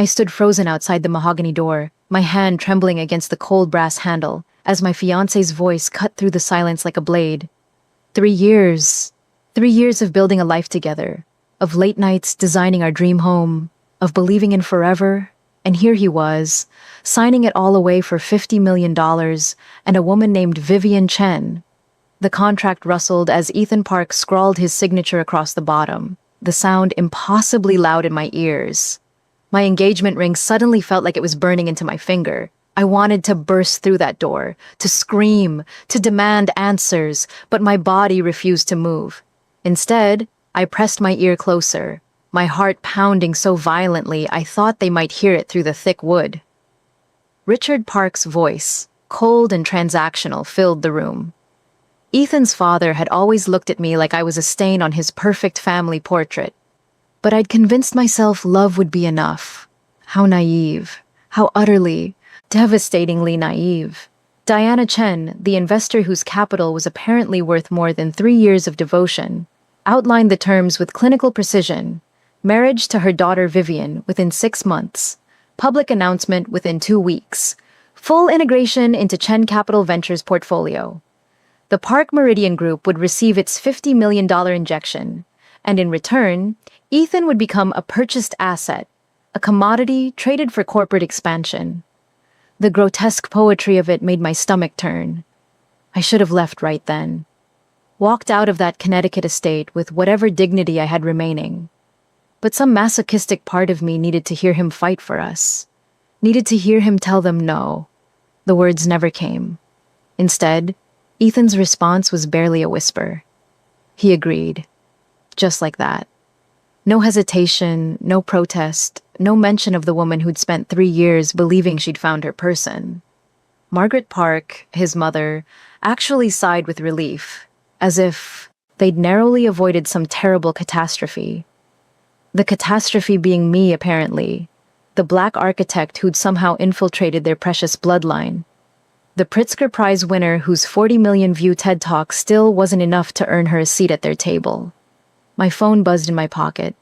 I stood frozen outside the mahogany door, my hand trembling against the cold brass handle, as my fiancé's voice cut through the silence like a blade. 3 years. 3 years of building a life together, of late nights designing our dream home, of believing in forever, and here he was, signing it all away for $50 million and a woman named Vivian Chen. The contract rustled as Ethan Park scrawled his signature across the bottom, the sound impossibly loud in my ears. My engagement ring suddenly felt like it was burning into my finger. I wanted to burst through that door, to scream, to demand answers, but my body refused to move. Instead, I pressed my ear closer, my heart pounding so violently I thought they might hear it through the thick wood. Richard Park's voice, cold and transactional, filled the room. Ethan's father had always looked at me like I was a stain on his perfect family portrait. But I'd convinced myself love would be enough. How naive. How utterly, devastatingly naive. Diana Chen, the investor whose capital was apparently worth more than 3 years of devotion, outlined the terms with clinical precision. Marriage to her daughter Vivian within 6 months. Public announcement within 2 weeks. Full integration into Chen Capital Ventures portfolio. The Park Meridian Group would receive its $50 million injection, and in return, Ethan would become a purchased asset, a commodity traded for corporate expansion. The grotesque poetry of it made my stomach turn. I should have left right then. Walked out of that Connecticut estate with whatever dignity I had remaining. But some masochistic part of me needed to hear him fight for us. Needed to hear him tell them no. The words never came. Instead, Ethan's response was barely a whisper. He agreed. Just like that. No hesitation, no protest, no mention of the woman who'd spent 3 years believing she'd found her person. Margaret Park, his mother, actually sighed with relief, as if they'd narrowly avoided some terrible catastrophe. The catastrophe being me, apparently, the black architect who'd somehow infiltrated their precious bloodline. The Pritzker Prize winner whose 40 million view TED Talk still wasn't enough to earn her a seat at their table. My phone buzzed in my pocket.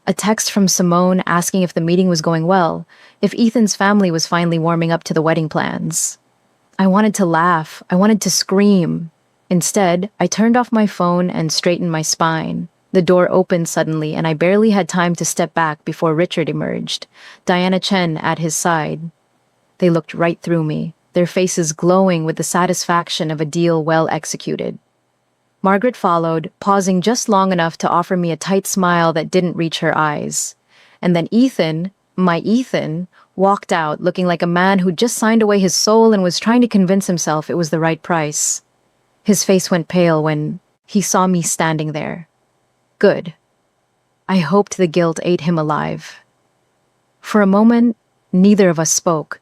A text from Simone asking if the meeting was going well, if Ethan's family was finally warming up to the wedding plans. I wanted to laugh. I wanted to scream. Instead, I turned off my phone and straightened my spine. The door opened suddenly, and I barely had time to step back before Richard emerged, Diana Chen at his side. They looked right through me, their faces glowing with the satisfaction of a deal well executed. Margaret followed, pausing just long enough to offer me a tight smile that didn't reach her eyes. And then Ethan, my Ethan, walked out looking like a man who'd just signed away his soul and was trying to convince himself it was the right price. His face went pale when he saw me standing there. Good. I hoped the guilt ate him alive. For a moment, neither of us spoke.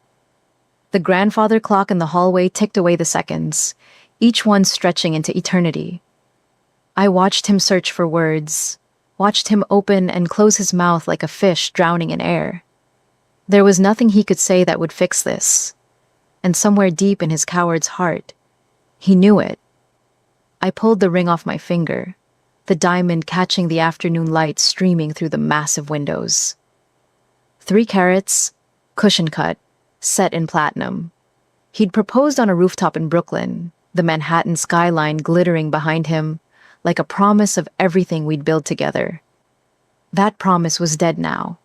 The grandfather clock in the hallway ticked away the seconds, each one stretching into eternity. I watched him search for words, watched him open and close his mouth like a fish drowning in air. There was nothing he could say that would fix this, and somewhere deep in his coward's heart, he knew it. I pulled the ring off my finger, the diamond catching the afternoon light streaming through the massive windows. 3 carats, cushion cut, set in platinum. He'd proposed on a rooftop in Brooklyn, the Manhattan skyline glittering behind him, like a promise of everything we'd build together. That promise was dead now.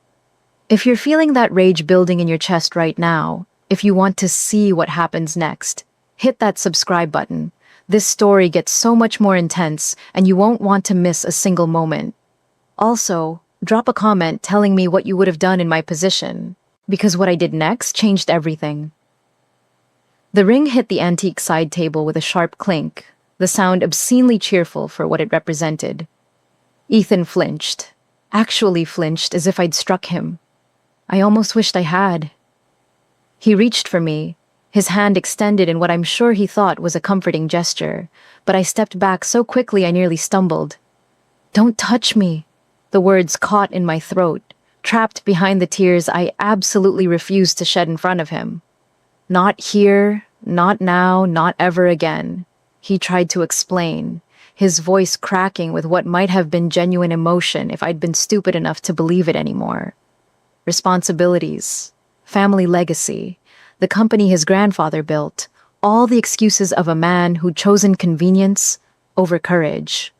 If you're feeling that rage building in your chest right now, if you want to see what happens next, hit that subscribe button. This story gets so much more intense, and you won't want to miss a single moment. Also, drop a comment telling me what you would have done in my position, because what I did next changed everything. The ring hit the antique side table with a sharp clink, the sound obscenely cheerful for what it represented. Ethan flinched, actually flinched as if I'd struck him. I almost wished I had. He reached for me, his hand extended in what I'm sure he thought was a comforting gesture, but I stepped back so quickly I nearly stumbled. "Don't touch me." The words caught in my throat, trapped behind the tears I absolutely refused to shed in front of him. "Not here, not now, not ever again," he tried to explain, his voice cracking with what might have been genuine emotion if I'd been stupid enough to believe it anymore. responsibilities, family legacy, the company his grandfather built, all the excuses of a man who'd chosen convenience over courage.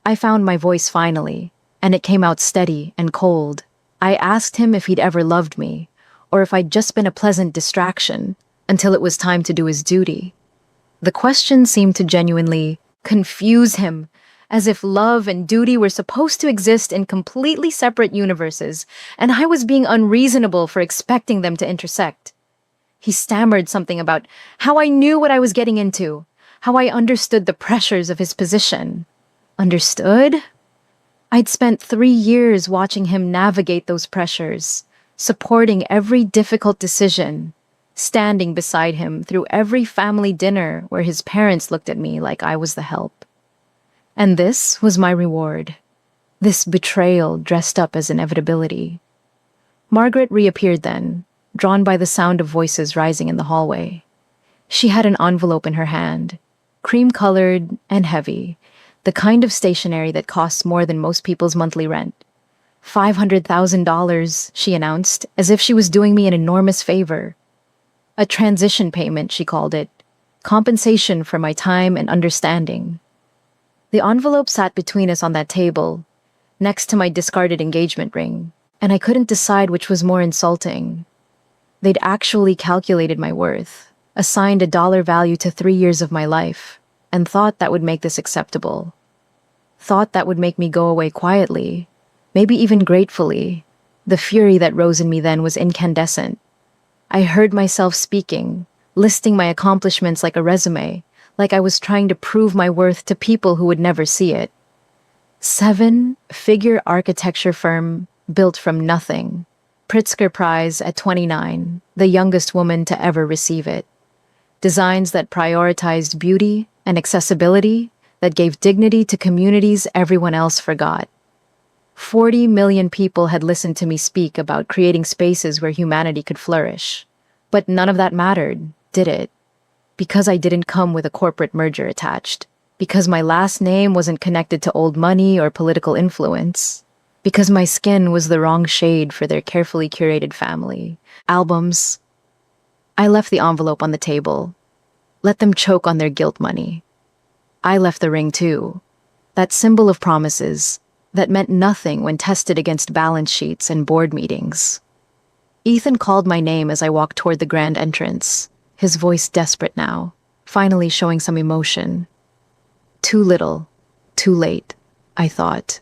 I found my voice finally, and it came out steady and cold. I asked him if he'd ever loved me, or if I'd just been a pleasant distraction until it was time to do his duty. The question seemed to genuinely confuse him, as if love and duty were supposed to exist in completely separate universes, and I was being unreasonable for expecting them to intersect. He stammered something about how I knew what I was getting into, how I understood the pressures of his position. Understood? I'd spent 3 years watching him navigate those pressures, supporting every difficult decision, standing beside him through every family dinner where his parents looked at me like I was the help. And this was my reward. This betrayal dressed up as inevitability. Margaret reappeared then, drawn by the sound of voices rising in the hallway. She had an envelope in her hand, cream-colored and heavy, the kind of stationery that costs more than most people's monthly rent. $500,000, she announced, as if she was doing me an enormous favor. A transition payment, she called it, compensation for my time and understanding. The envelope sat between us on that table, next to my discarded engagement ring, and I couldn't decide which was more insulting. They'd actually calculated my worth, assigned a dollar value to 3 years of my life, and thought that would make this acceptable. Thought that would make me go away quietly, maybe even gratefully. The fury that rose in me then was incandescent. I heard myself speaking, listing my accomplishments like a resume, like I was trying to prove my worth to people who would never see it. 7-figure architecture firm built from nothing. Pritzker Prize at 29, the youngest woman to ever receive it. Designs that prioritized beauty and accessibility, that gave dignity to communities everyone else forgot. 40 million people had listened to me speak about creating spaces where humanity could flourish. But none of that mattered, did it? Because I didn't come with a corporate merger attached. Because my last name wasn't connected to old money or political influence. Because my skin was the wrong shade for their carefully curated family. Albums. I left the envelope on the table. Let them choke on their guilt money. I left the ring too. That symbol of promises that meant nothing when tested against balance sheets and board meetings. Ethan called my name as I walked toward the grand entrance, his voice desperate now, finally showing some emotion. Too little, too late, I thought.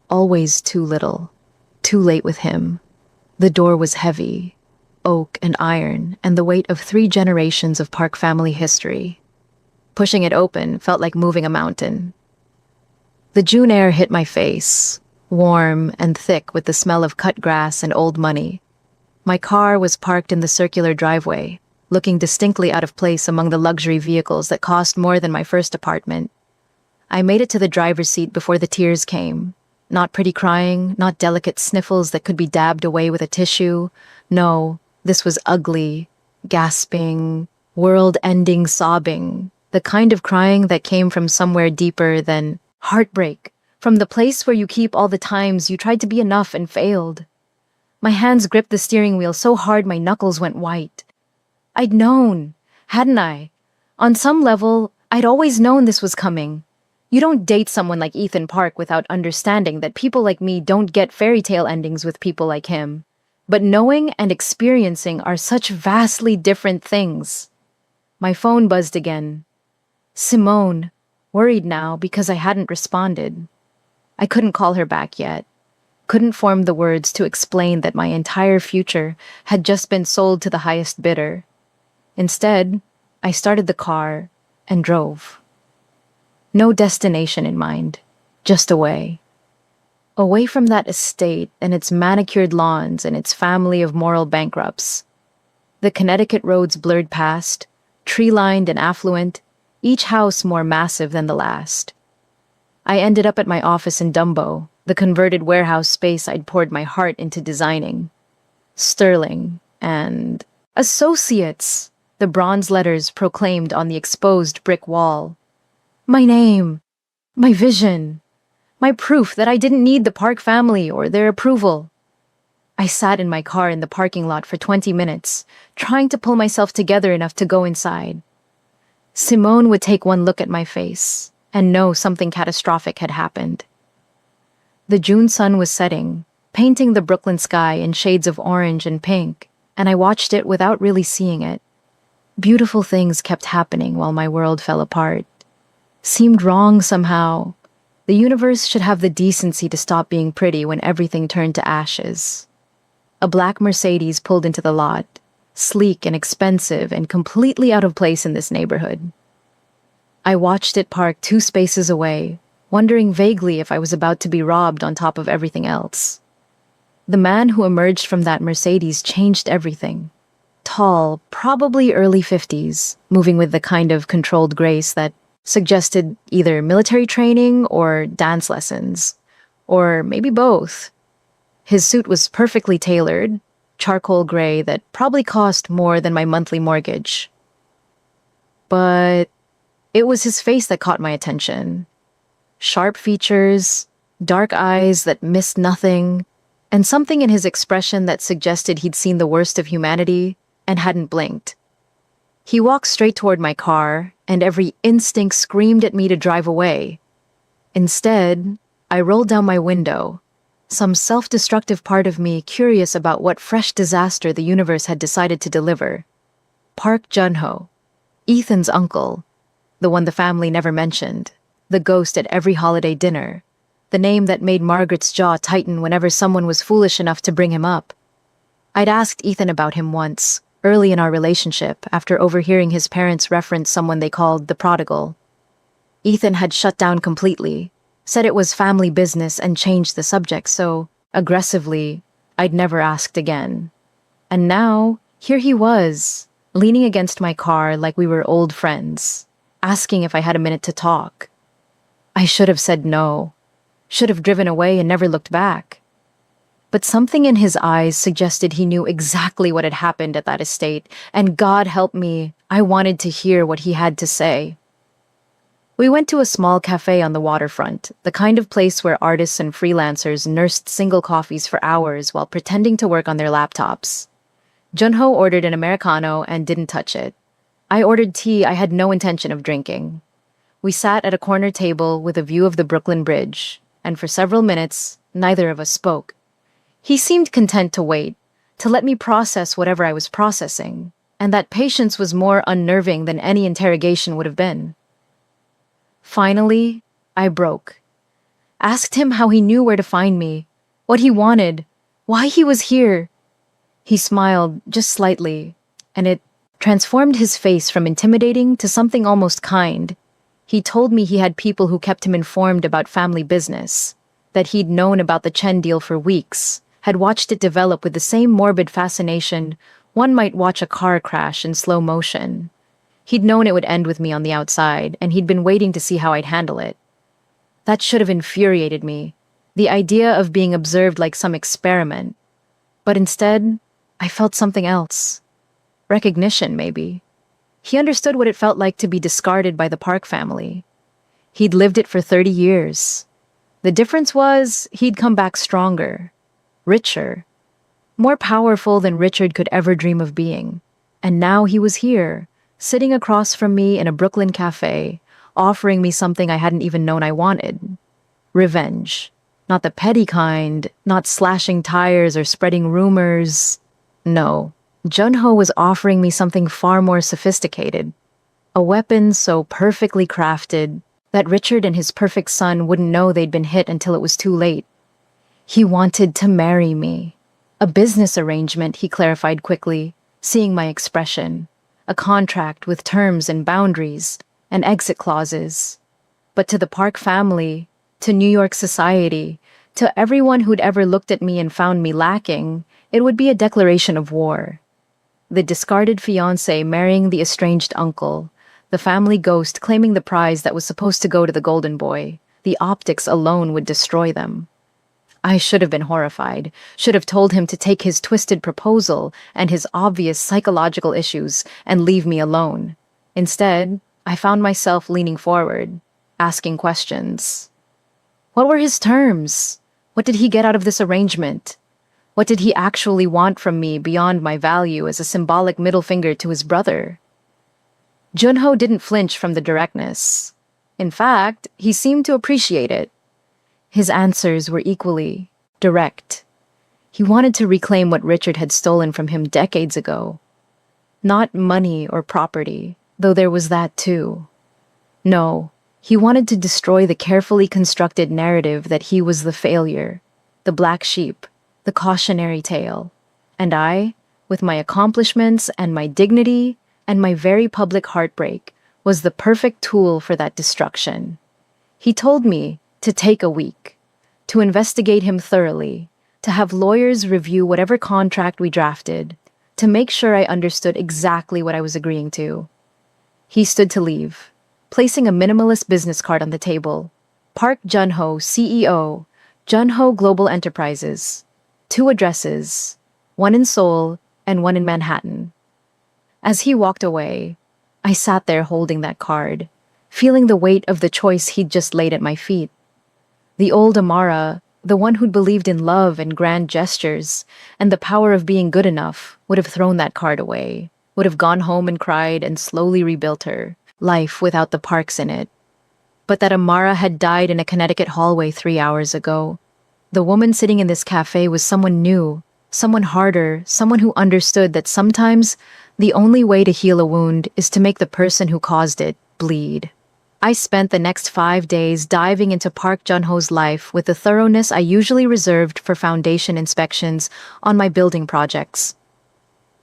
Always too little, too late with him. The door was heavy, oak and iron, and the weight of 3 generations of Park family history. Pushing it open felt like moving a mountain. The June air hit my face, warm and thick with the smell of cut grass and old money. My car was parked in the circular driveway, looking distinctly out of place among the luxury vehicles that cost more than my first apartment. I made it to the driver's seat before the tears came. Not pretty crying, not delicate sniffles that could be dabbed away with a tissue. No, this was ugly, gasping, world-ending sobbing, the kind of crying that came from somewhere deeper than heartbreak, from the place where you keep all the times you tried to be enough and failed. My hands gripped the steering wheel so hard my knuckles went white. I'd known, hadn't I? On some level, I'd always known this was coming. You don't date someone like Ethan Park without understanding that people like me don't get fairy tale endings with people like him. But knowing and experiencing are such vastly different things. My phone buzzed again. Simone, worried now because I hadn't responded. I couldn't call her back yet. Couldn't form the words to explain that my entire future had just been sold to the highest bidder. Instead, I started the car and drove. No destination in mind, just away. Away from that estate and its manicured lawns and its family of moral bankrupts. The Connecticut roads blurred past, tree-lined and affluent, each house more massive than the last. I ended up at my office in Dumbo, the converted warehouse space I'd poured my heart into designing. Sterling and Associates, the bronze letters proclaimed on the exposed brick wall. My name, my vision, my proof that I didn't need the Park family or their approval. I sat in my car in the parking lot for 20 minutes, trying to pull myself together enough to go inside. Simone would take one look at my face and know something catastrophic had happened. The June sun was setting, painting the Brooklyn sky in shades of orange and pink, and I watched it without really seeing it. Beautiful things kept happening while my world fell apart. Seemed wrong somehow. The universe should have the decency to stop being pretty when everything turned to ashes. A black Mercedes pulled into the lot, sleek and expensive and completely out of place in this neighborhood. I watched it park 2 spaces away, wondering vaguely if I was about to be robbed on top of everything else. The man who emerged from that Mercedes changed everything. Tall, probably early 50s, moving with the kind of controlled grace that suggested either military training or dance lessons, or maybe both. His suit was perfectly tailored, charcoal gray that probably cost more than my monthly mortgage. But it was his face that caught my attention. Sharp features, dark eyes that missed nothing, and something in his expression that suggested he'd seen the worst of humanity and hadn't blinked. He walked straight toward my car, and every instinct screamed at me to drive away. Instead, I rolled down my window, some self-destructive part of me curious about what fresh disaster the universe had decided to deliver. Park Jun-ho, Ethan's uncle, the one the family never mentioned, the ghost at every holiday dinner, the name that made Margaret's jaw tighten whenever someone was foolish enough to bring him up. I'd asked Ethan about him once, early in our relationship, after overhearing his parents reference someone they called the prodigal. Ethan had shut down completely, said it was family business and changed the subject so, aggressively, I'd never asked again. And now, here he was, leaning against my car like we were old friends, asking if I had a minute to talk. I should have said no, should have driven away and never looked back. But something in his eyes suggested he knew exactly what had happened at that estate, and God help me, I wanted to hear what he had to say. We went to a small cafe on the waterfront, the kind of place where artists and freelancers nursed single coffees for hours while pretending to work on their laptops. Junho ordered an Americano and didn't touch it. I ordered tea I had no intention of drinking. We sat at a corner table with a view of the Brooklyn Bridge, and for several minutes, neither of us spoke. He seemed content to wait, to let me process whatever I was processing, and that patience was more unnerving than any interrogation would have been. Finally, I broke. Asked him how he knew where to find me, what he wanted, why he was here. He smiled, just slightly, and it transformed his face from intimidating to something almost kind. He told me he had people who kept him informed about family business, that he'd known about the Chen deal for weeks, had watched it develop with the same morbid fascination one might watch a car crash in slow motion. He'd known it would end with me on the outside, and he'd been waiting to see how I'd handle it. That should have infuriated me, the idea of being observed like some experiment. But instead, I felt something else. Recognition, maybe. He understood what it felt like to be discarded by the Park family. He'd lived it for 30 years. The difference was he'd come back stronger, richer, more powerful than Richard could ever dream of being. And now he was here, sitting across from me in a Brooklyn cafe, offering me something I hadn't even known I wanted. Revenge. Not the petty kind, not slashing tires or spreading rumors. No, Junho was offering me something far more sophisticated. A weapon so perfectly crafted that Richard and his perfect son wouldn't know they'd been hit until it was too late. He wanted to marry me. A business arrangement, he clarified quickly, seeing my expression. A contract with terms and boundaries, and exit clauses. But to the Park family, to New York society, to everyone who'd ever looked at me and found me lacking, it would be a declaration of war. The discarded fiancé marrying the estranged uncle, the family ghost claiming the prize that was supposed to go to the golden boy. The optics alone would destroy them. I should have been horrified, should have told him to take his twisted proposal and his obvious psychological issues and leave me alone. Instead, I found myself leaning forward, asking questions. What were his terms? What did he get out of this arrangement? What did he actually want from me beyond my value as a symbolic middle finger to his brother? Junho didn't flinch from the directness. In fact, he seemed to appreciate it. His answers were equally direct. He wanted to reclaim what Richard had stolen from him decades ago. Not money or property, though there was that too. No, he wanted to destroy the carefully constructed narrative that he was the failure, the black sheep, the cautionary tale. And I, with my accomplishments and my dignity and my very public heartbreak, was the perfect tool for that destruction. He told me to take a week, to investigate him thoroughly, to have lawyers review whatever contract we drafted, to make sure I understood exactly what I was agreeing to. He stood to leave, placing a minimalist business card on the table. Park Junho, CEO, Junho Global Enterprises. 2 addresses, one in Seoul and one in Manhattan. As he walked away, I sat there holding that card, feeling the weight of the choice he'd just laid at my feet. The old Amara, the one who'd believed in love and grand gestures and the power of being good enough, would have thrown that card away, would have gone home and cried and slowly rebuilt her life without the Parks in it. But that Amara had died in a Connecticut hallway 3 hours ago. The woman sitting in this cafe was someone new, someone harder, someone who understood that sometimes the only way to heal a wound is to make the person who caused it bleed. I spent the next 5 days diving into Park Junho's life with the thoroughness I usually reserved for foundation inspections on my building projects.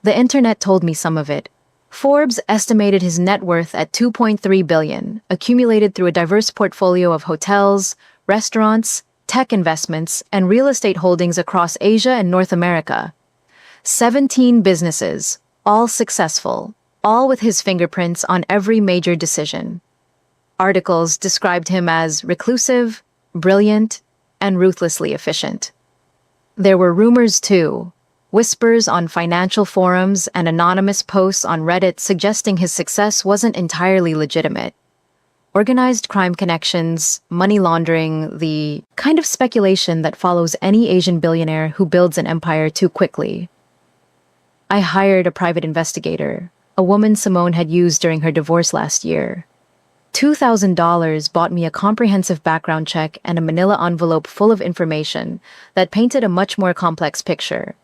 The internet told me some of it. Forbes estimated his net worth at $2.3 billion, accumulated through a diverse portfolio of hotels, restaurants, tech investments, and real estate holdings across Asia and North America. 17 businesses, all successful, all with his fingerprints on every major decision. Articles described him as reclusive, brilliant, and ruthlessly efficient. There were rumors too, whispers on financial forums and anonymous posts on Reddit suggesting his success wasn't entirely legitimate. Organized crime connections, money laundering, the kind of speculation that follows any Asian billionaire who builds an empire too quickly. I hired a private investigator, a woman Simone had used during her divorce last year. $2,000 bought me a comprehensive background check and a manila envelope full of information that painted a much more complex picture.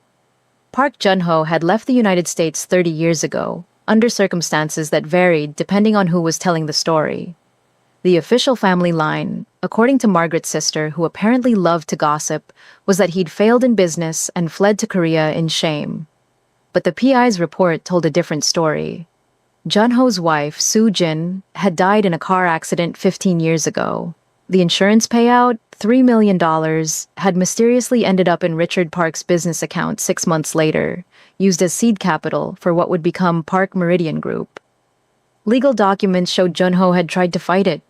Park Junho had left the United States 30 years ago, under circumstances that varied depending on who was telling the story. The official family line, according to Margaret's sister, who apparently loved to gossip, was that he'd failed in business and fled to Korea in shame. But the PI's report told a different story. Junho's wife, Soo Jin, had died in a car accident 15 years ago. The insurance payout, $3 million, had mysteriously ended up in Richard Park's business account 6 months later, used as seed capital for what would become Park Meridian Group. Legal documents showed Junho had tried to fight it.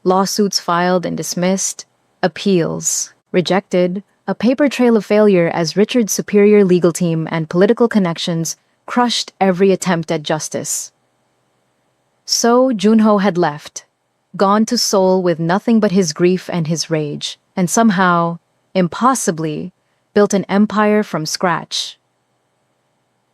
Lawsuits filed and dismissed, appeals rejected, a paper trail of failure as Richard's superior legal team and political connections crushed every attempt at justice. So Junho had left, gone to Seoul with nothing but his grief and his rage, and somehow, impossibly, built an empire from scratch.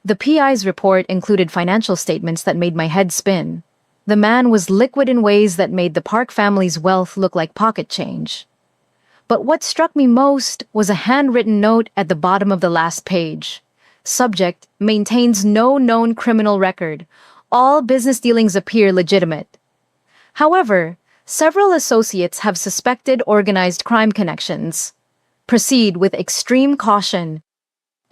The PI's report included financial statements that made my head spin. The man was liquid in ways that made the Park family's wealth look like pocket change. But what struck me most was a handwritten note at the bottom of the last page. Subject: maintains no known criminal record. All business dealings appear legitimate. However, several associates have suspected organized crime connections. Proceed with extreme caution.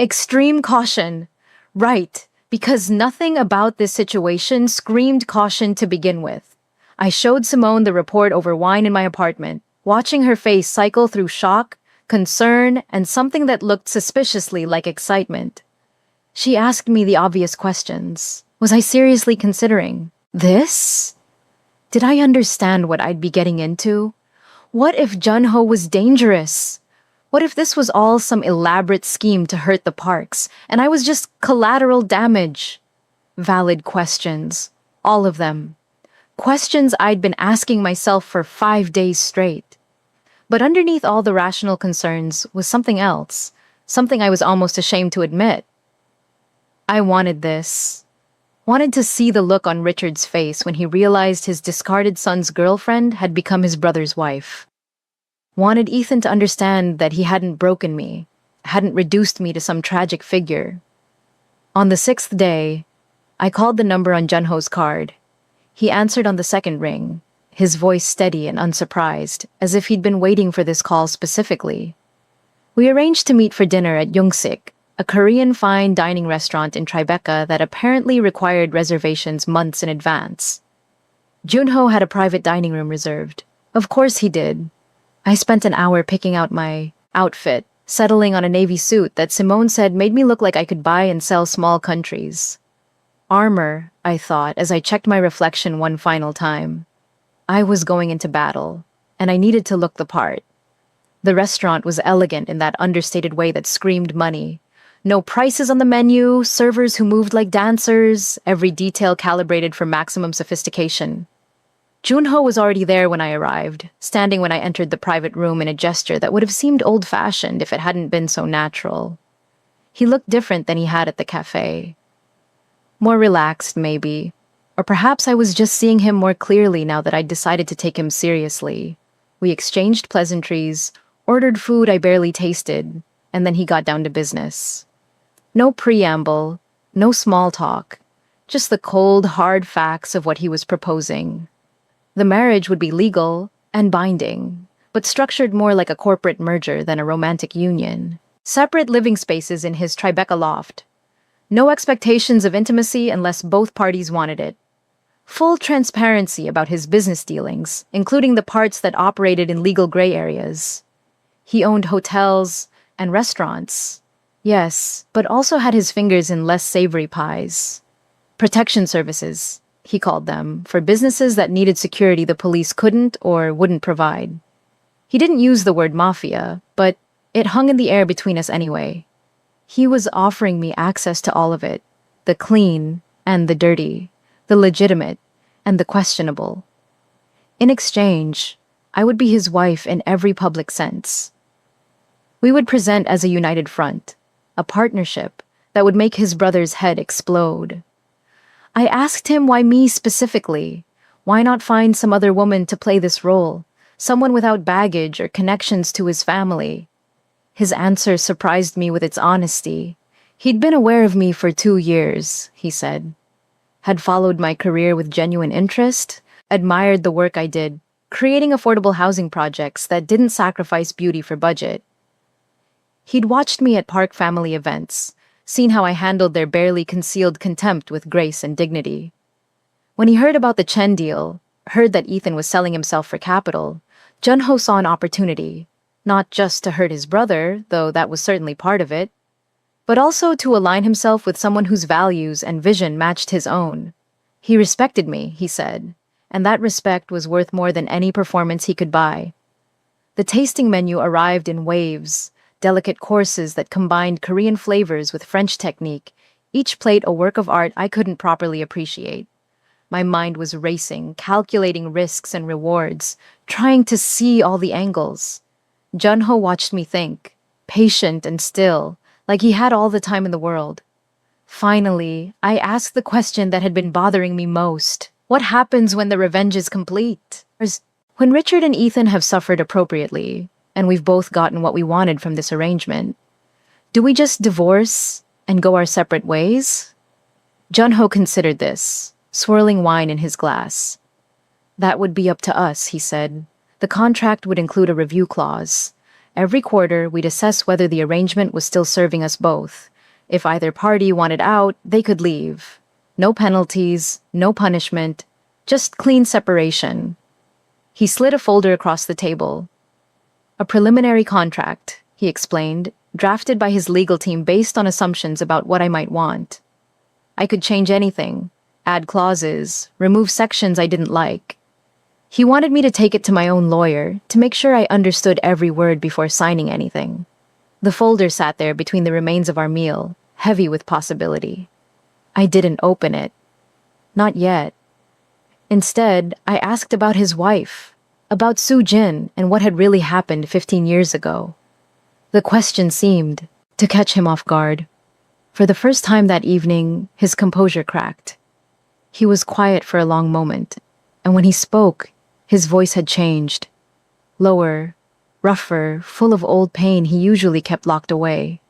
Extreme caution. Right. Because nothing about this situation screamed caution to begin with. I showed Simone the report over wine in my apartment, watching her face cycle through shock, concern, and something that looked suspiciously like excitement. She asked me the obvious questions. Was I seriously considering this? Did I understand what I'd be getting into? What if Junho was dangerous? What if this was all some elaborate scheme to hurt the Parks, and I was just collateral damage? Valid questions. All of them. Questions I'd been asking myself for 5 days straight. But underneath all the rational concerns was something else. something I was almost ashamed to admit. I wanted this. Wanted to see the look on Richard's face when he realized his discarded son's girlfriend had become his brother's wife. Wanted Ethan to understand that he hadn't broken me, hadn't reduced me to some tragic figure. On the sixth day, I called the number on Junho's card. He answered on the second ring, his voice steady and unsurprised, as if he'd been waiting for this call specifically. We arranged to meet for dinner at Youngsik, a Korean fine dining restaurant in Tribeca that apparently required reservations months in advance. Junho had a private dining room reserved. Of course he did. I spent an hour picking out my outfit, settling on a navy suit that Simone said made me look like I could buy and sell small countries. Armor, I thought, as I checked my reflection one final time. I was going into battle, and I needed to look the part. The restaurant was elegant in that understated way that screamed money. No prices on the menu, servers who moved like dancers, every detail calibrated for maximum sophistication. Junho was already there when I arrived, standing when I entered the private room in a gesture that would have seemed old-fashioned if it hadn't been so natural. He looked different than he had at the cafe. More relaxed, maybe. Or perhaps I was just seeing him more clearly now that I'd decided to take him seriously. We exchanged pleasantries, ordered food I barely tasted, and then he got down to business. No preamble, no small talk, just the cold, hard facts of what he was proposing. The marriage would be legal and binding, but structured more like a corporate merger than a romantic union. Separate living spaces in his Tribeca loft. No expectations of intimacy unless both parties wanted it. Full transparency about his business dealings, including the parts that operated in legal gray areas. He owned hotels and restaurants. Yes, but also had his fingers in less savory pies. Protection services, he called them, for businesses that needed security the police couldn't or wouldn't provide. He didn't use the word mafia, but it hung in the air between us anyway. He was offering me access to all of it, the clean and the dirty, the legitimate and the questionable. In exchange, I would be his wife in every public sense. We would present as a united front, a partnership that would make his brother's head explode. I asked him why me specifically. Why not find some other woman to play this role, someone without baggage or connections to his family? His answer surprised me with its honesty. He'd been aware of me for 2 years, he said. Had followed my career with genuine interest, admired the work I did, creating affordable housing projects that didn't sacrifice beauty for budget. He'd watched me at Park family events, seen how I handled their barely concealed contempt with grace and dignity. When he heard about the Chen deal, heard that Ethan was selling himself for capital, Junho saw an opportunity, not just to hurt his brother, though that was certainly part of it, but also to align himself with someone whose values and vision matched his own. He respected me, he said, and that respect was worth more than any performance he could buy. The tasting menu arrived in waves, delicate courses that combined Korean flavors with French technique, each plate a work of art I couldn't properly appreciate. My mind was racing, calculating risks and rewards, trying to see all the angles. Junho watched me think, patient and still, like he had all the time in the world. Finally, I asked the question that had been bothering me most. What happens when the revenge is complete? When Richard and Ethan have suffered appropriately, and we've both gotten what we wanted from this arrangement, do we just divorce and go our separate ways? Junho considered this, swirling wine in his glass. That would be up to us, he said. The contract would include a review clause. Every quarter, we'd assess whether the arrangement was still serving us both. If either party wanted out, they could leave. No penalties, no punishment, just clean separation. He slid a folder across the table. A preliminary contract, he explained, drafted by his legal team based on assumptions about what I might want. I could change anything, add clauses, remove sections I didn't like. He wanted me to take it to my own lawyer to make sure I understood every word before signing anything. The folder sat there between the remains of our meal, heavy with possibility. I didn't open it. Not yet. Instead, I asked about his wife, about Soo Jin and what had really happened 15 years ago. The question seemed to catch him off guard. For the first time that evening, his composure cracked. He was quiet for a long moment, and when he spoke, his voice had changed. Lower, rougher, full of old pain he usually kept locked away.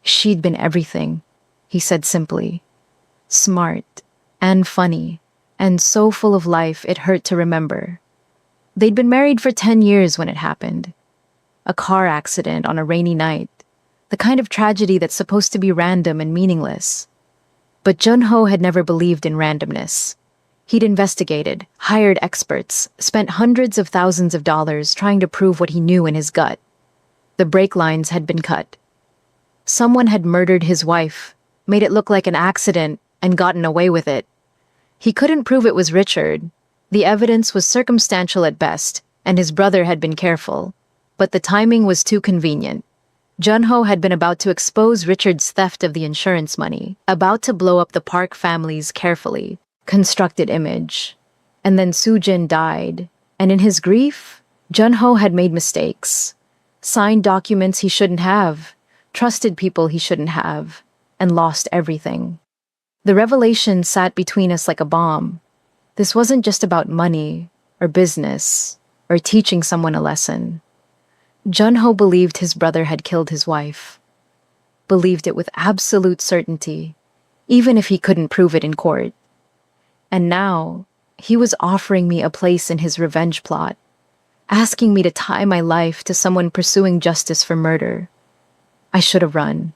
She'd been everything, he said simply. Smart, and funny, and so full of life it hurt to remember. They'd been married for 10 years when it happened. A car accident on a rainy night, the kind of tragedy that's supposed to be random and meaningless. But Junho had never believed in randomness. He'd investigated, hired experts, spent hundreds of thousands of dollars trying to prove what he knew in his gut. The brake lines had been cut. Someone had murdered his wife, made it look like an accident, and gotten away with it. He couldn't prove it was Richard. The evidence was circumstantial at best, and his brother had been careful. But the timing was too convenient. Junho had been about to expose Richard's theft of the insurance money, about to blow up the Park family's carefully constructed image. And then Soo-jin died, and in his grief, Junho had made mistakes. Signed documents he shouldn't have, trusted people he shouldn't have, and lost everything. The revelation sat between us like a bomb. This wasn't just about money, or business, or teaching someone a lesson. Junho believed his brother had killed his wife. Believed it with absolute certainty, even if he couldn't prove it in court. And now, he was offering me a place in his revenge plot, asking me to tie my life to someone pursuing justice for murder. I should have run.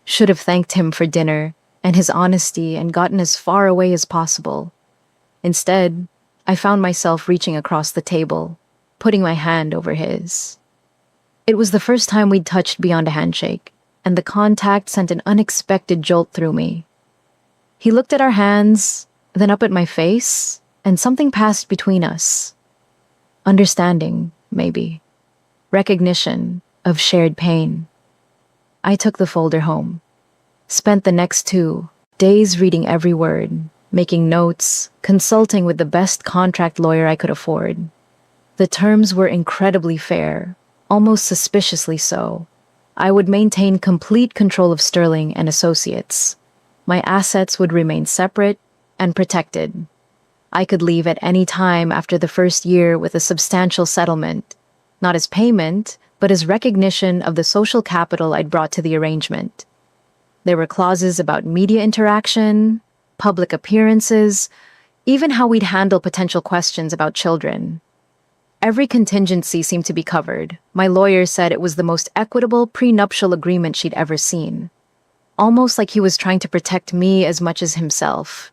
Should have thanked him for dinner and his honesty and gotten as far away as possible. Instead, I found myself reaching across the table, putting my hand over his. It was the first time we'd touched beyond a handshake, and the contact sent an unexpected jolt through me. He looked at our hands, then up at my face, and something passed between us. Understanding, maybe. Recognition of shared pain. I took the folder home. Spent the next 2 days reading every word, making notes, consulting with the best contract lawyer I could afford. The terms were incredibly fair, almost suspiciously so. I would maintain complete control of Sterling and Associates. My assets would remain separate and protected. I could leave at any time after the first year with a substantial settlement, not as payment, but as recognition of the social capital I'd brought to the arrangement. There were clauses about media interaction, public appearances, even how we'd handle potential questions about children. Every contingency seemed to be covered. My lawyer said it was the most equitable prenuptial agreement she'd ever seen. Almost like he was trying to protect me as much as himself.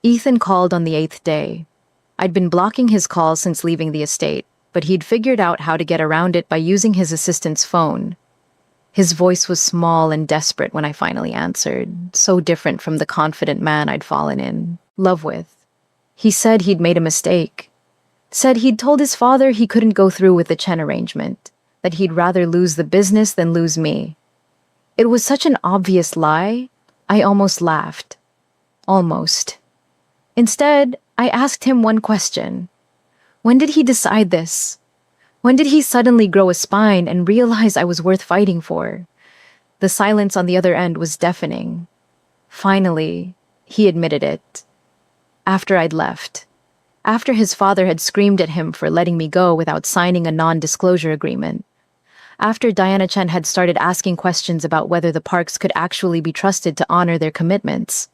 Ethan called on the 8th day. I'd been blocking his calls since leaving the estate, but he'd figured out how to get around it by using his assistant's phone. His voice was small and desperate when I finally answered, so different from the confident man I'd fallen in love with. He said he'd made a mistake. Said he'd told his father he couldn't go through with the Chen arrangement, that he'd rather lose the business than lose me. It was such an obvious lie, I almost laughed. Almost. Instead, I asked him one question. When did he decide this? When did he suddenly grow a spine and realize I was worth fighting for? The silence on the other end was deafening. Finally, he admitted it. After I'd left. After his father had screamed at him for letting me go without signing a non-disclosure agreement. After Diana Chen had started asking questions about whether the Parks could actually be trusted to honor their commitments.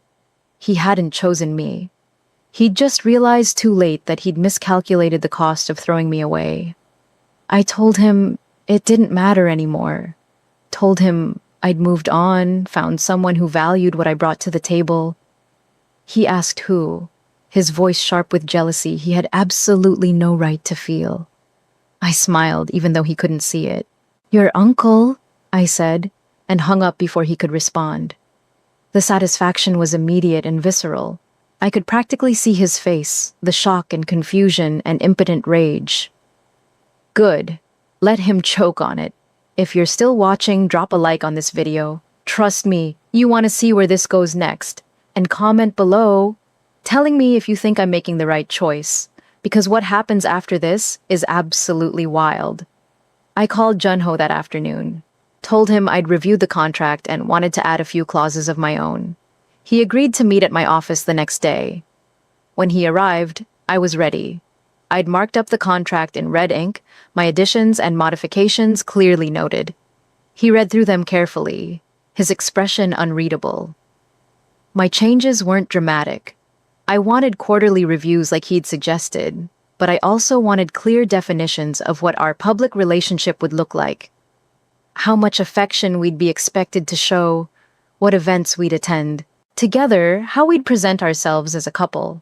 He hadn't chosen me. He'd just realized too late that he'd miscalculated the cost of throwing me away. I told him it didn't matter anymore. Told him I'd moved on, found someone who valued what I brought to the table. He asked who, his voice sharp with jealousy he had absolutely no right to feel. I smiled, even though he couldn't see it. "Your uncle," I said, and hung up before he could respond. The satisfaction was immediate and visceral. I could practically see his face, the shock and confusion and impotent rage. Good. Let him choke on it. If you're still watching, drop a like on this video. Trust me, you want to see where this goes next. And comment below, telling me if you think I'm making the right choice. Because what happens after this is absolutely wild. I called Junho that afternoon. told him I'd reviewed the contract and wanted to add a few clauses of my own. He agreed to meet at my office the next day. When he arrived, I was ready. I'd marked up the contract in red ink, my additions and modifications clearly noted. He read through them carefully, his expression unreadable. My changes weren't dramatic. I wanted quarterly reviews like he'd suggested, but I also wanted clear definitions of what our public relationship would look like. How much affection we'd be expected to show, what events we'd attend, together, how we'd present ourselves as a couple.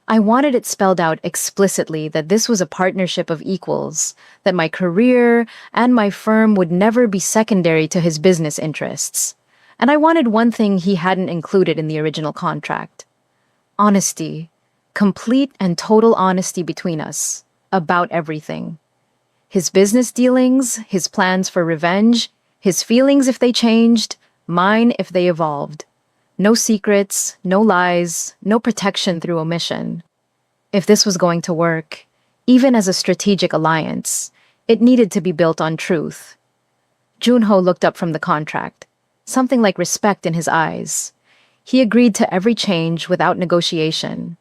I wanted it spelled out explicitly that this was a partnership of equals, that my career and my firm would never be secondary to his business interests. And I wanted one thing he hadn't included in the original contract. Honesty. Complete and total honesty between us. About everything. His business dealings, his plans for revenge, his feelings if they changed, mine if they evolved. No secrets, no lies, no protection through omission. If this was going to work, even as a strategic alliance, it needed to be built on truth. Junho looked up from the contract, something like respect in his eyes. He agreed to every change without negotiation,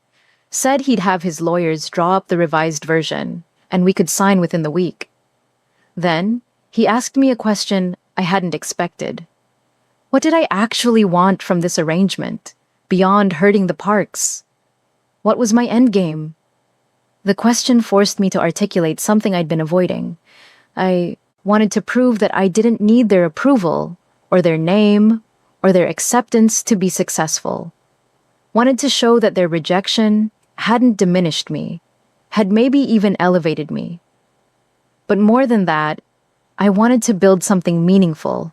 said he'd have his lawyers draw up the revised version, and we could sign within the week. Then, he asked me a question I hadn't expected. What did I actually want from this arrangement, beyond hurting the Parks? What was my endgame? The question forced me to articulate something I'd been avoiding. I wanted to prove that I didn't need their approval, or their name, or their acceptance to be successful. Wanted to show that their rejection hadn't diminished me, had maybe even elevated me. But more than that, I wanted to build something meaningful.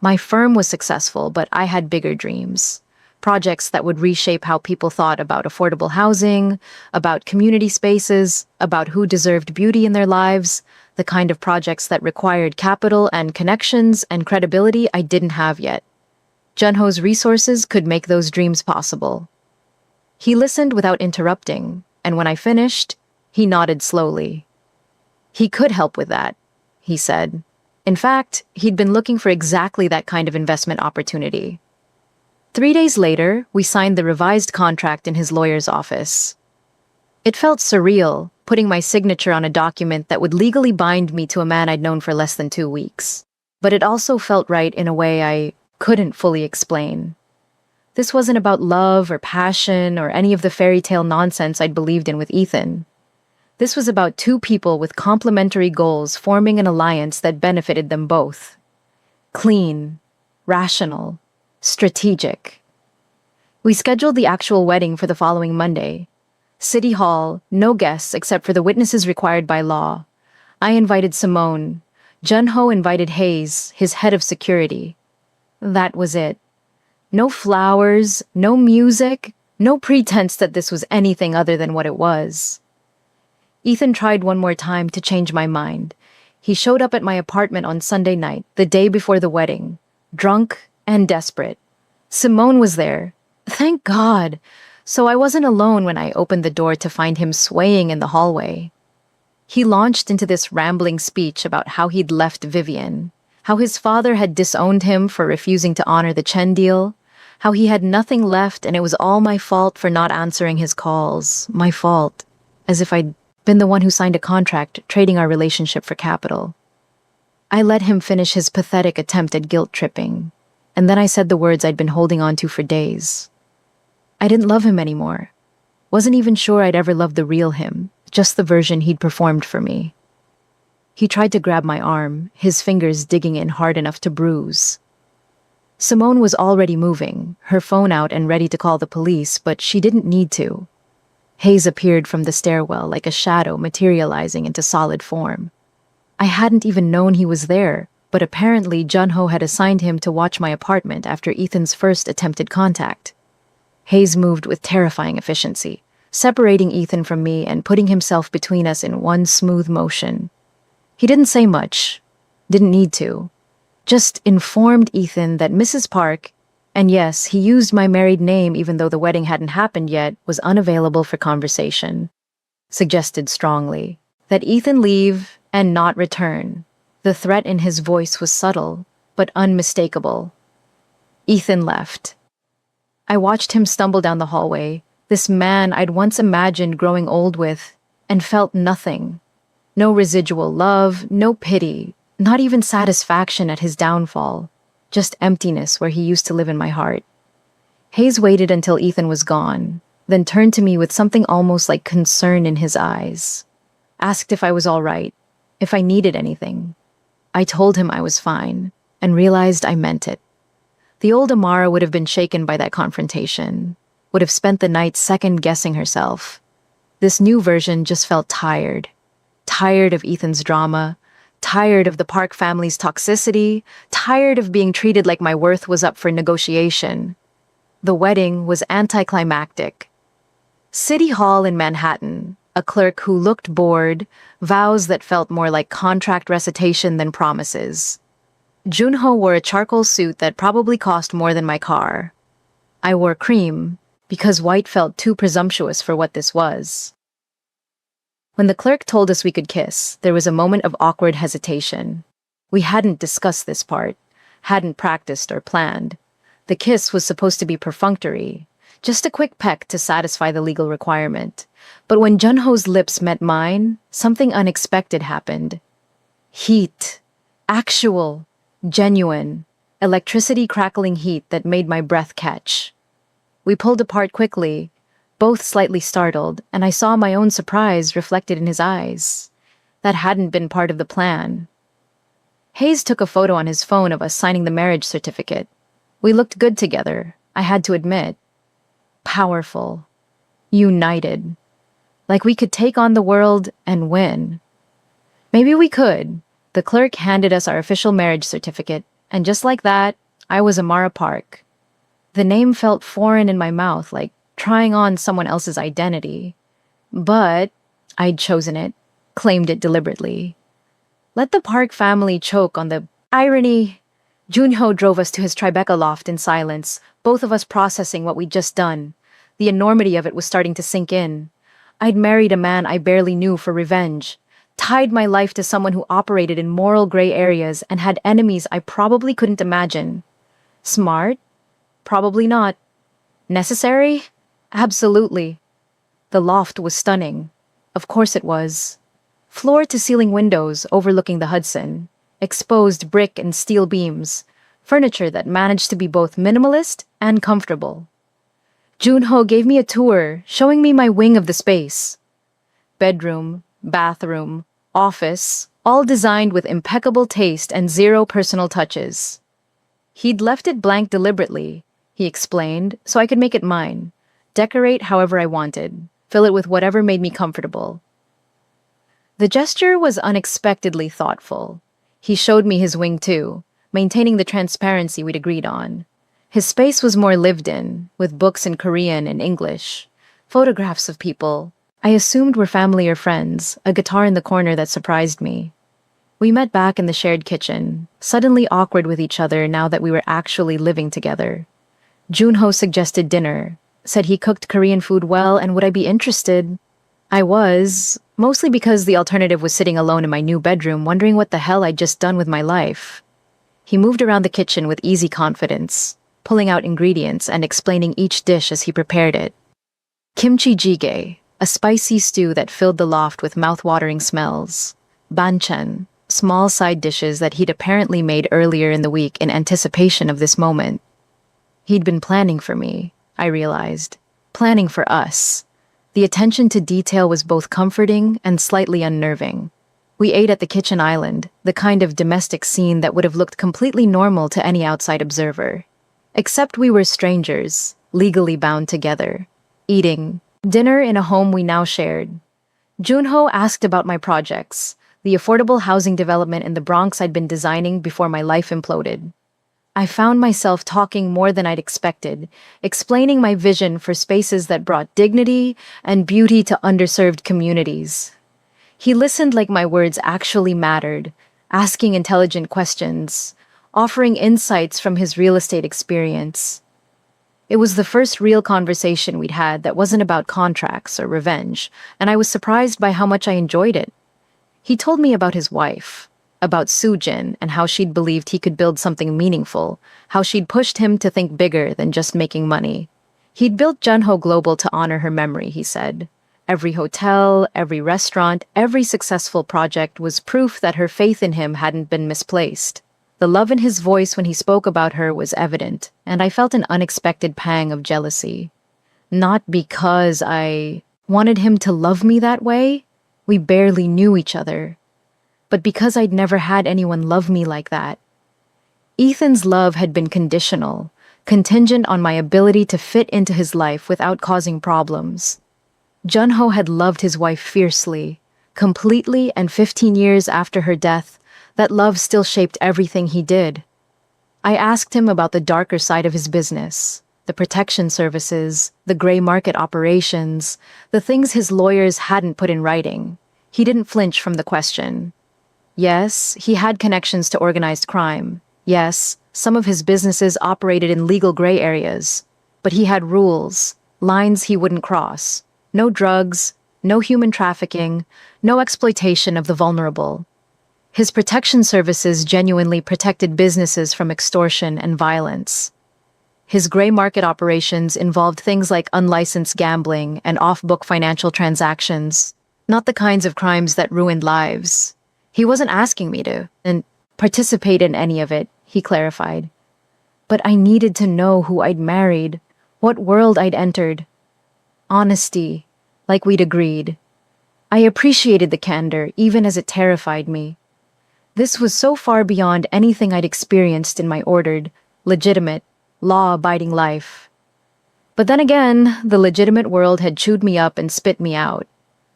My firm was successful, but I had bigger dreams. Projects that would reshape how people thought about affordable housing, about community spaces, about who deserved beauty in their lives, the kind of projects that required capital and connections and credibility I didn't have yet. Junho's resources could make those dreams possible. He listened without interrupting, and when I finished, he nodded slowly. He could help with that, he said. In fact, he'd been looking for exactly that kind of investment opportunity. 3 days later, we signed the revised contract in his lawyer's office. It felt surreal, putting my signature on a document that would legally bind me to a man I'd known for less than 2 weeks. But it also felt right in a way I couldn't fully explain. This wasn't about love or passion or any of the fairy tale nonsense I'd believed in with Ethan. This was about two people with complementary goals forming an alliance that benefited them both. Clean, rational, strategic. We scheduled the actual wedding for the following Monday. City Hall, no guests except for the witnesses required by law. I invited Simone. Junho invited Hayes, his head of security. That was it. No flowers, no music, no pretense that this was anything other than what it was. Ethan tried one more time to change my mind. He showed up at my apartment on Sunday night, the day before the wedding, drunk and desperate. Simone was there. Thank God. So I wasn't alone when I opened the door to find him swaying in the hallway. He launched into this rambling speech about how he'd left Vivian, how his father had disowned him for refusing to honor the Chen deal, how he had nothing left and it was all my fault for not answering his calls. My fault. As if I'd been the one who signed a contract trading our relationship for capital. I let him finish his pathetic attempt at guilt-tripping, and then I said the words I'd been holding on to for days. I didn't love him anymore. Wasn't even sure I'd ever loved the real him, just the version he'd performed for me. He tried to grab my arm, his fingers digging in hard enough to bruise. Simone was already moving, her phone out and ready to call the police, but she didn't need to. Hayes appeared from the stairwell like a shadow materializing into solid form. I hadn't even known he was there, but apparently Junho had assigned him to watch my apartment after Ethan's first attempted contact. Hayes moved with terrifying efficiency, separating Ethan from me and putting himself between us in one smooth motion. He didn't say much, didn't need to, just informed Ethan that Mrs. Park, and yes, he used my married name even though the wedding hadn't happened yet, was unavailable for conversation. Suggested strongly that Ethan leave and not return. The threat in his voice was subtle, but unmistakable. Ethan left. I watched him stumble down the hallway, this man I'd once imagined growing old with, and felt nothing. No residual love, no pity, not even satisfaction at his downfall, just emptiness where he used to live in my heart. Hayes waited until Ethan was gone, then turned to me with something almost like concern in his eyes. Asked if I was all right, if I needed anything. I told him I was fine, and realized I meant it. The old Amara would have been shaken by that confrontation, would have spent the night second-guessing herself. This new version just felt tired. Tired of Ethan's drama, tired of the Park family's toxicity, tired of being treated like my worth was up for negotiation. The wedding was anticlimactic. City Hall in Manhattan, a clerk who looked bored, vows that felt more like contract recitation than promises. Junho wore a charcoal suit that probably cost more than my car. I wore cream, because white felt too presumptuous for what this was. When the clerk told us we could kiss, there was a moment of awkward hesitation. We hadn't discussed this part, hadn't practiced or planned. The kiss was supposed to be perfunctory, just a quick peck to satisfy the legal requirement. But when Junho's lips met mine, something unexpected happened. Heat. Actual. Genuine. Electricity crackling heat that made my breath catch. We pulled apart quickly, both slightly startled, and I saw my own surprise reflected in his eyes. That hadn't been part of the plan. Hayes took a photo on his phone of us signing the marriage certificate. We looked good together, I had to admit. Powerful. United. Like we could take on the world and win. Maybe we could. The clerk handed us our official marriage certificate, and just like that, I was Amara Park. The name felt foreign in my mouth, like trying on someone else's identity. But I'd chosen it, claimed it deliberately. Let the Park family choke on the irony. Junho drove us to his Tribeca loft in silence, both of us processing what we'd just done. The enormity of it was starting to sink in. I'd married a man I barely knew for revenge, tied my life to someone who operated in moral gray areas and had enemies I probably couldn't imagine. Smart? Probably not. Necessary? Absolutely. The loft was stunning. Of course it was. Floor-to-ceiling windows overlooking the Hudson, exposed brick and steel beams, furniture that managed to be both minimalist and comfortable. Junho gave me a tour, showing me my wing of the space. Bedroom, bathroom, office, all designed with impeccable taste and zero personal touches. He'd left it blank deliberately, he explained, so I could make it mine, decorate however I wanted, fill it with whatever made me comfortable. The gesture was unexpectedly thoughtful. He showed me his wing too, maintaining the transparency we'd agreed on. His space was more lived in, with books in Korean and English, photographs of people I assumed were family or friends, a guitar in the corner that surprised me. We met back in the shared kitchen, suddenly awkward with each other now that we were actually living together. Junho suggested dinner, said he cooked Korean food well and would I be interested? I was, mostly because the alternative was sitting alone in my new bedroom wondering what the hell I'd just done with my life. He moved around the kitchen with easy confidence, pulling out ingredients and explaining each dish as he prepared it. Kimchi jjigae, a spicy stew that filled the loft with mouth-watering smells. Banchan, small side dishes that he'd apparently made earlier in the week in anticipation of this moment. He'd been planning for me, I realized. Planning for us. The attention to detail was both comforting and slightly unnerving. We ate at the kitchen island, the kind of domestic scene that would have looked completely normal to any outside observer. Except we were strangers, legally bound together, eating dinner in a home we now shared. Junho asked about my projects, the affordable housing development in the Bronx I'd been designing before my life imploded. I found myself talking more than I'd expected, explaining my vision for spaces that brought dignity and beauty to underserved communities. He listened like my words actually mattered, asking intelligent questions, offering insights from his real estate experience. It was the first real conversation we'd had that wasn't about contracts or revenge, and I was surprised by how much I enjoyed it. He told me about his wife, about Sujin and how she'd believed he could build something meaningful, how she'd pushed him to think bigger than just making money. He'd built Junho Global to honor her memory, he said. Every hotel, every restaurant, every successful project was proof that her faith in him hadn't been misplaced. The love in his voice when he spoke about her was evident, and I felt an unexpected pang of jealousy. Not because I wanted him to love me that way. We barely knew each other. But because I'd never had anyone love me like that. Ethan's love had been conditional, contingent on my ability to fit into his life without causing problems. Junho had loved his wife fiercely, completely, and 15 years after her death, that love still shaped everything he did. I asked him about the darker side of his business, the protection services, the gray market operations, the things his lawyers hadn't put in writing. He didn't flinch from the question. Yes, he had connections to organized crime. Yes, some of his businesses operated in legal gray areas. But he had rules, lines he wouldn't cross. No drugs, no human trafficking, no exploitation of the vulnerable. His protection services genuinely protected businesses from extortion and violence. His gray market operations involved things like unlicensed gambling and off-book financial transactions, not the kinds of crimes that ruined lives. He wasn't asking me to participate in any of it, he clarified. But I needed to know who I'd married, what world I'd entered. Honesty, like we'd agreed. I appreciated the candor, even as it terrified me. This was so far beyond anything I'd experienced in my ordered, legitimate, law-abiding life. But then again, the legitimate world had chewed me up and spit me out.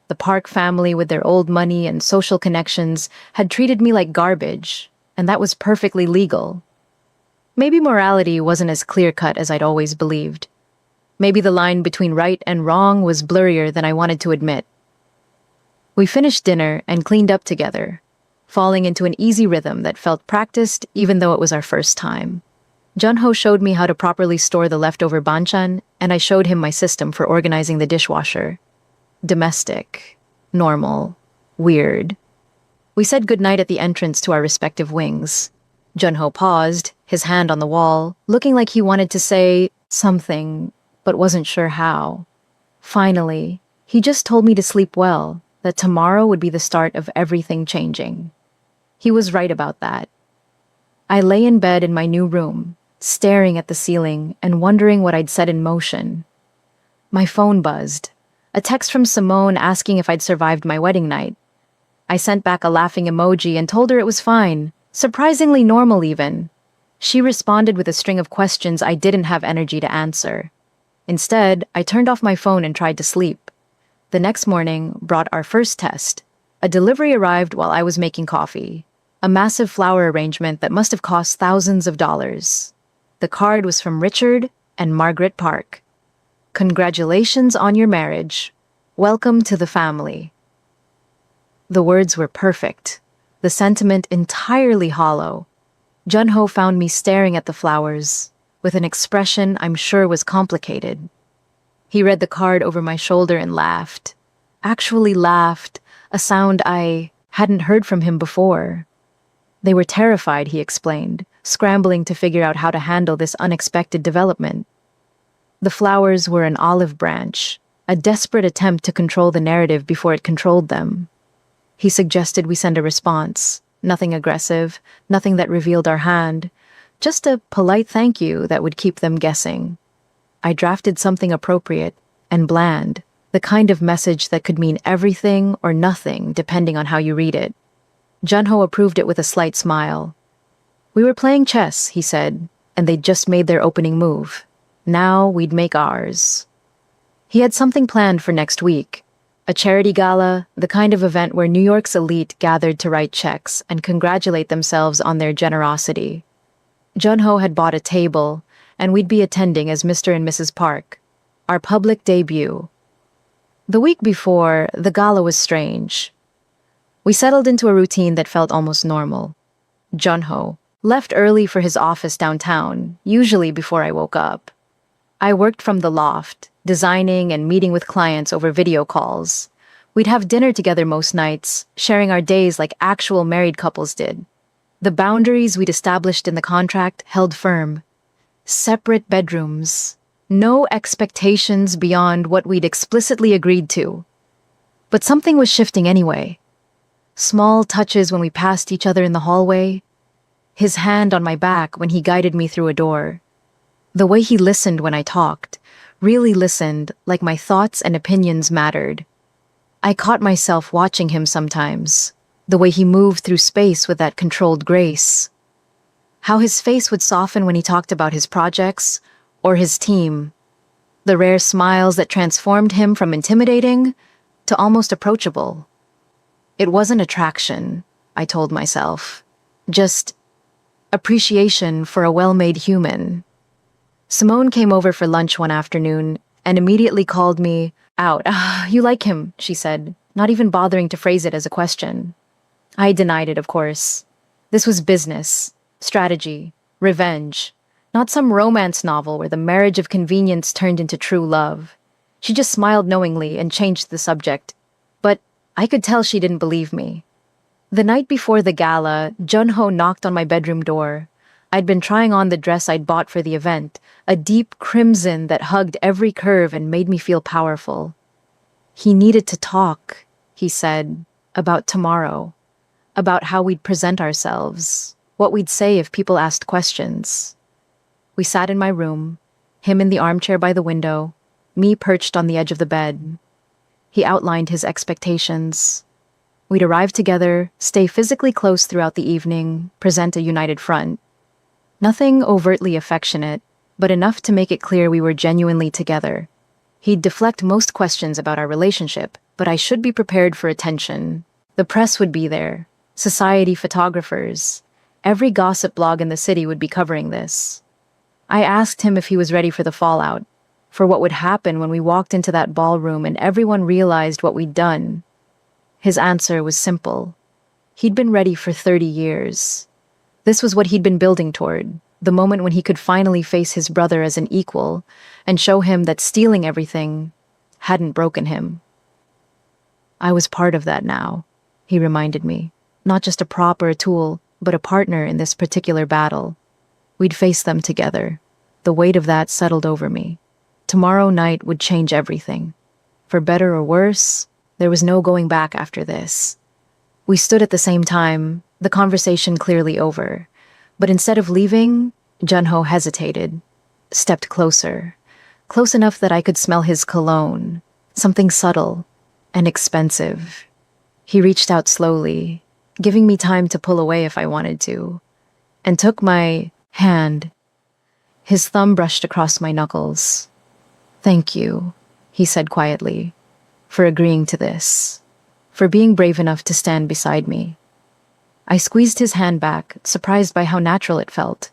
The Park family, with their old money and social connections, had treated me like garbage, and that was perfectly legal. Maybe morality wasn't as clear-cut as I'd always believed. Maybe the line between right and wrong was blurrier than I wanted to admit. We finished dinner and cleaned up together, falling into an easy rhythm that felt practiced even though it was our first time. Junho showed me how to properly store the leftover banchan, and I showed him my system for organizing the dishwasher. Domestic, normal, weird. We said goodnight at the entrance to our respective wings. Junho paused, his hand on the wall, looking like he wanted to say something, but wasn't sure how. Finally, he just told me to sleep well, that tomorrow would be the start of everything changing. He was right about that. I lay in bed in my new room, staring at the ceiling and wondering what I'd set in motion. My phone buzzed. A text from Simone asking if I'd survived my wedding night. I sent back a laughing emoji and told her it was fine, surprisingly normal even. She responded with a string of questions I didn't have energy to answer. Instead, I turned off my phone and tried to sleep. The next morning brought our first test. A delivery arrived while I was making coffee. A massive flower arrangement that must have cost thousands of dollars. The card was from Richard and Margaret Park. Congratulations on your marriage. Welcome to the family. The words were perfect, the sentiment entirely hollow. Junho found me staring at the flowers, with an expression I'm sure was complicated. He read the card over my shoulder and laughed. Actually laughed, a sound I hadn't heard from him before. They were terrified, he explained, scrambling to figure out how to handle this unexpected development. The flowers were an olive branch, a desperate attempt to control the narrative before it controlled them. He suggested we send a response, nothing aggressive, nothing that revealed our hand, just a polite thank you that would keep them guessing. I drafted something appropriate and bland, the kind of message that could mean everything or nothing depending on how you read it. Junho approved it with a slight smile. We were playing chess, he said, and they'd just made their opening move. Now we'd make ours. He had something planned for next week. A charity gala, the kind of event where New York's elite gathered to write checks and congratulate themselves on their generosity. Junho had bought a table, and we'd be attending as Mr. and Mrs. Park, our public debut. The week before, the gala was strange. We settled into a routine that felt almost normal. Junho left early for his office downtown, usually before I woke up. I worked from the loft, designing and meeting with clients over video calls. We'd have dinner together most nights, sharing our days like actual married couples did. The boundaries we'd established in the contract held firm. Separate bedrooms. No expectations beyond what we'd explicitly agreed to. But something was shifting anyway. Small touches when we passed each other in the hallway. His hand on my back when he guided me through a door. The way he listened when I talked, really listened like my thoughts and opinions mattered. I caught myself watching him sometimes, the way he moved through space with that controlled grace. How his face would soften when he talked about his projects or his team. The rare smiles that transformed him from intimidating to almost approachable. It wasn't attraction, I told myself. Just appreciation for a well-made human. Simone came over for lunch one afternoon and immediately called me out. You like him, she said, not even bothering to phrase it as a question. I denied it, of course. This was business, strategy, revenge, not some romance novel where the marriage of convenience turned into true love. She just smiled knowingly and changed the subject. But I could tell she didn't believe me. The night before the gala, Junho knocked on my bedroom door. I'd been trying on the dress I'd bought for the event, a deep crimson that hugged every curve and made me feel powerful. He needed to talk, he said, about tomorrow, about how we'd present ourselves, what we'd say if people asked questions. We sat in my room, him in the armchair by the window, me perched on the edge of the bed. He outlined his expectations. We'd arrive together, stay physically close throughout the evening, present a united front. Nothing overtly affectionate, but enough to make it clear we were genuinely together. He'd deflect most questions about our relationship, but I should be prepared for attention. The press would be there, society photographers. Every gossip blog in the city would be covering this. I asked him if he was ready for the fallout, for what would happen when we walked into that ballroom and everyone realized what we'd done. His answer was simple. He'd been ready for 30 years. This was what he'd been building toward, the moment when he could finally face his brother as an equal and show him that stealing everything hadn't broken him. I was part of that now, he reminded me. Not just a prop or a tool, but a partner in this particular battle. We'd face them together. The weight of that settled over me. Tomorrow night would change everything. For better or worse, there was no going back after this. We stood at the same time, the conversation clearly over. But instead of leaving, Junho hesitated, stepped closer, close enough that I could smell his cologne, something subtle and expensive. He reached out slowly, giving me time to pull away if I wanted to, and took my hand. His thumb brushed across my knuckles. "Thank you," he said quietly, "for agreeing to this, for being brave enough to stand beside me." I squeezed his hand back, surprised by how natural it felt.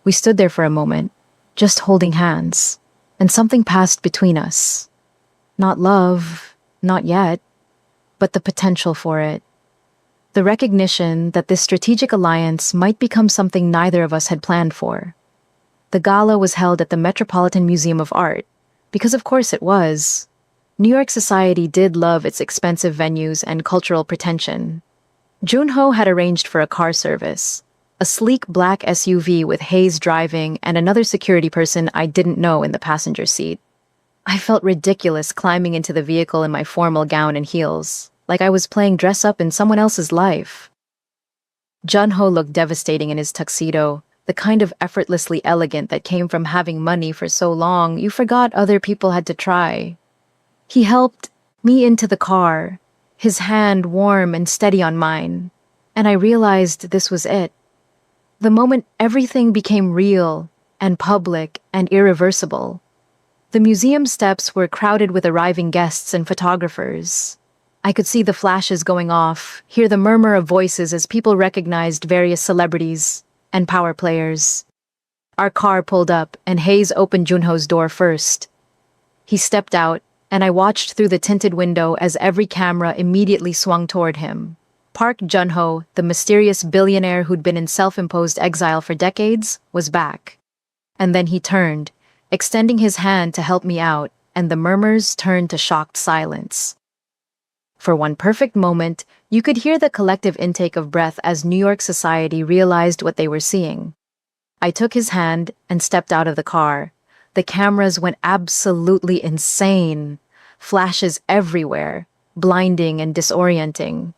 We stood there for a moment, just holding hands, and something passed between us. Not love, not yet, but the potential for it. The recognition that this strategic alliance might become something neither of us had planned for. The gala was held at the Metropolitan Museum of Art, because of course it was. New York society did love its expensive venues and cultural pretension. Junho had arranged for a car service, a sleek black SUV with Hayes driving and another security person I didn't know in the passenger seat. I felt ridiculous climbing into the vehicle in my formal gown and heels, like I was playing dress-up in someone else's life. Junho looked devastating in his tuxedo, the kind of effortlessly elegant that came from having money for so long you forgot other people had to try. He helped me into the car, his hand warm and steady on mine, and I realized this was it. The moment everything became real and public and irreversible. The museum steps were crowded with arriving guests and photographers. I could see the flashes going off, hear the murmur of voices as people recognized various celebrities and power players. Our car pulled up, and Hayes opened Junho's door first. He stepped out, and I watched through the tinted window as every camera immediately swung toward him. Park Junho, the mysterious billionaire who'd been in self-imposed exile for decades, was back. And then he turned, extending his hand to help me out, and the murmurs turned to shocked silence. For one perfect moment, you could hear the collective intake of breath as New York society realized what they were seeing. I took his hand and stepped out of the car. The cameras went absolutely insane. Flashes everywhere, blinding and disorienting.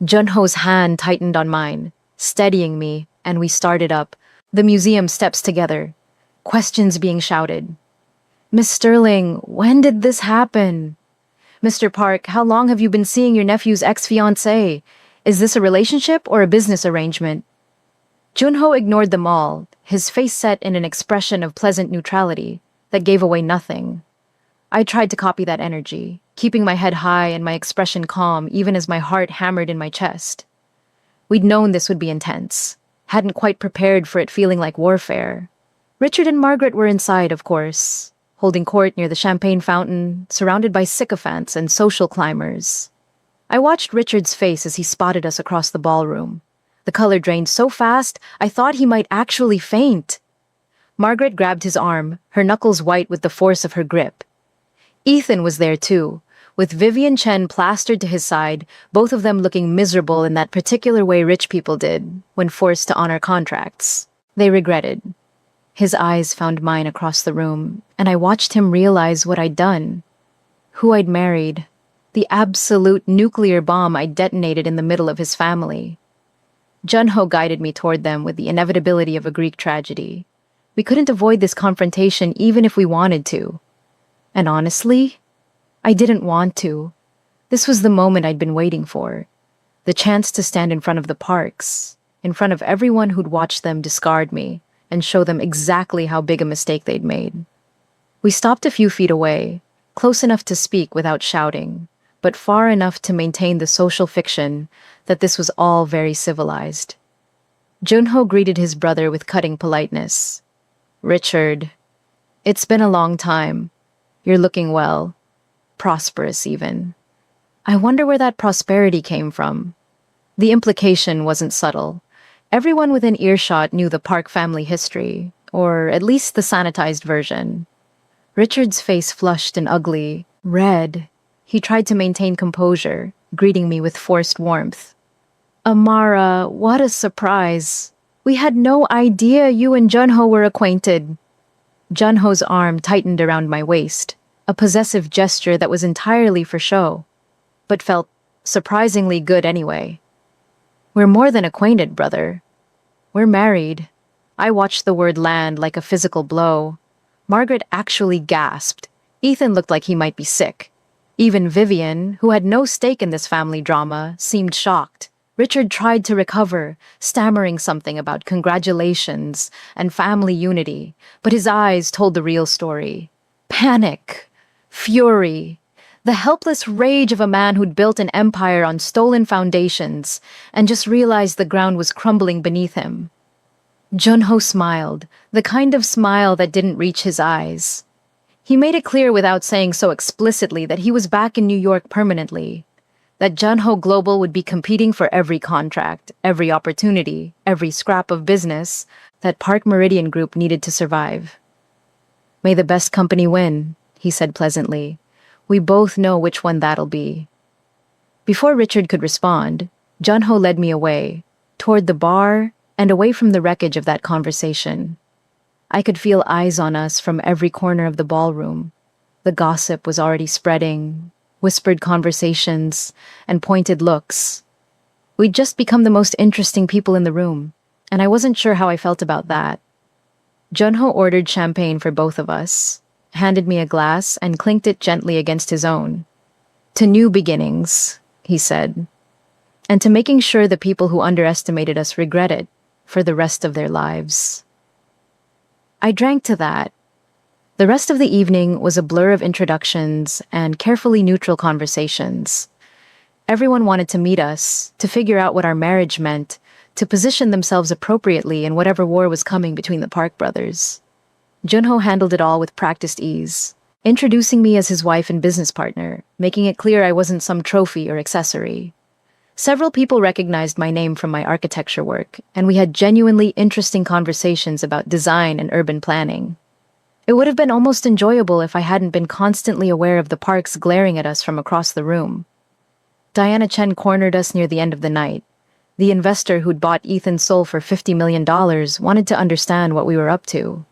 Junho's hand tightened on mine, steadying me, and we started up, the museum steps together. Questions being shouted. Miss Sterling, when did this happen? Mr. Park, how long have you been seeing your nephew's ex-fiancé? Is this a relationship or a business arrangement? Junho ignored them all, his face set in an expression of pleasant neutrality that gave away nothing. I tried to copy that energy, keeping my head high and my expression calm even as my heart hammered in my chest. We'd known this would be intense, hadn't quite prepared for it feeling like warfare. Richard and Margaret were inside, of course, holding court near the champagne fountain, surrounded by sycophants and social climbers. I watched Richard's face as he spotted us across the ballroom. The color drained so fast, I thought he might actually faint. Margaret grabbed his arm, her knuckles white with the force of her grip. Ethan was there too, with Vivian Chen plastered to his side, both of them looking miserable in that particular way rich people did when forced to honor contracts. They regretted. His eyes found mine across the room, and I watched him realize what I'd done. Who I'd married. The absolute nuclear bomb I'd detonated in the middle of his family. Junho guided me toward them with the inevitability of a Greek tragedy. We couldn't avoid this confrontation even if we wanted to. And honestly, I didn't want to. This was the moment I'd been waiting for. The chance to stand in front of the Parks, in front of everyone who'd watched them discard me, and show them exactly how big a mistake they'd made. We stopped a few feet away, close enough to speak without shouting, but far enough to maintain the social fiction that this was all very civilized. Junho greeted his brother with cutting politeness. Richard, it's been a long time. You're looking well. Prosperous, even. I wonder where that prosperity came from. The implication wasn't subtle. Everyone within earshot knew the Park family history, or at least the sanitized version. Richard's face flushed and ugly, red. He tried to maintain composure, greeting me with forced warmth. Amara, what a surprise. We had no idea you and Junho were acquainted. Junho's arm tightened around my waist, a possessive gesture that was entirely for show, but felt surprisingly good anyway. We're more than acquainted, brother. We're married. I watched the word land like a physical blow. Margaret actually gasped. Ethan looked like he might be sick. Even Vivian, who had no stake in this family drama, seemed shocked. Richard tried to recover, stammering something about congratulations and family unity, but his eyes told the real story. Panic. Fury. The helpless rage of a man who'd built an empire on stolen foundations and just realized the ground was crumbling beneath him. Junho smiled, the kind of smile that didn't reach his eyes. He made it clear without saying so explicitly that he was back in New York permanently, that Junho Global would be competing for every contract, every opportunity, every scrap of business that Park Meridian Group needed to survive. May the best company win, he said pleasantly. We both know which one that'll be. Before Richard could respond, Junho led me away, toward the bar and away from the wreckage of that conversation. I could feel eyes on us from every corner of the ballroom. The gossip was already spreading, whispered conversations, and pointed looks. We'd just become the most interesting people in the room, and I wasn't sure how I felt about that. Junho ordered champagne for both of us, handed me a glass, and clinked it gently against his own. To new beginnings, he said, and to making sure the people who underestimated us regret it for the rest of their lives. I drank to that. The rest of the evening was a blur of introductions and carefully neutral conversations. Everyone wanted to meet us, to figure out what our marriage meant, to position themselves appropriately in whatever war was coming between the Park brothers. Junho handled it all with practiced ease, introducing me as his wife and business partner, making it clear I wasn't some trophy or accessory. Several people recognized my name from my architecture work, and we had genuinely interesting conversations about design and urban planning. It would have been almost enjoyable if I hadn't been constantly aware of the Parks glaring at us from across the room. Diana Chen cornered us near the end of the night. The investor who'd bought Ethan's soul for $50 million wanted to understand what we were up to.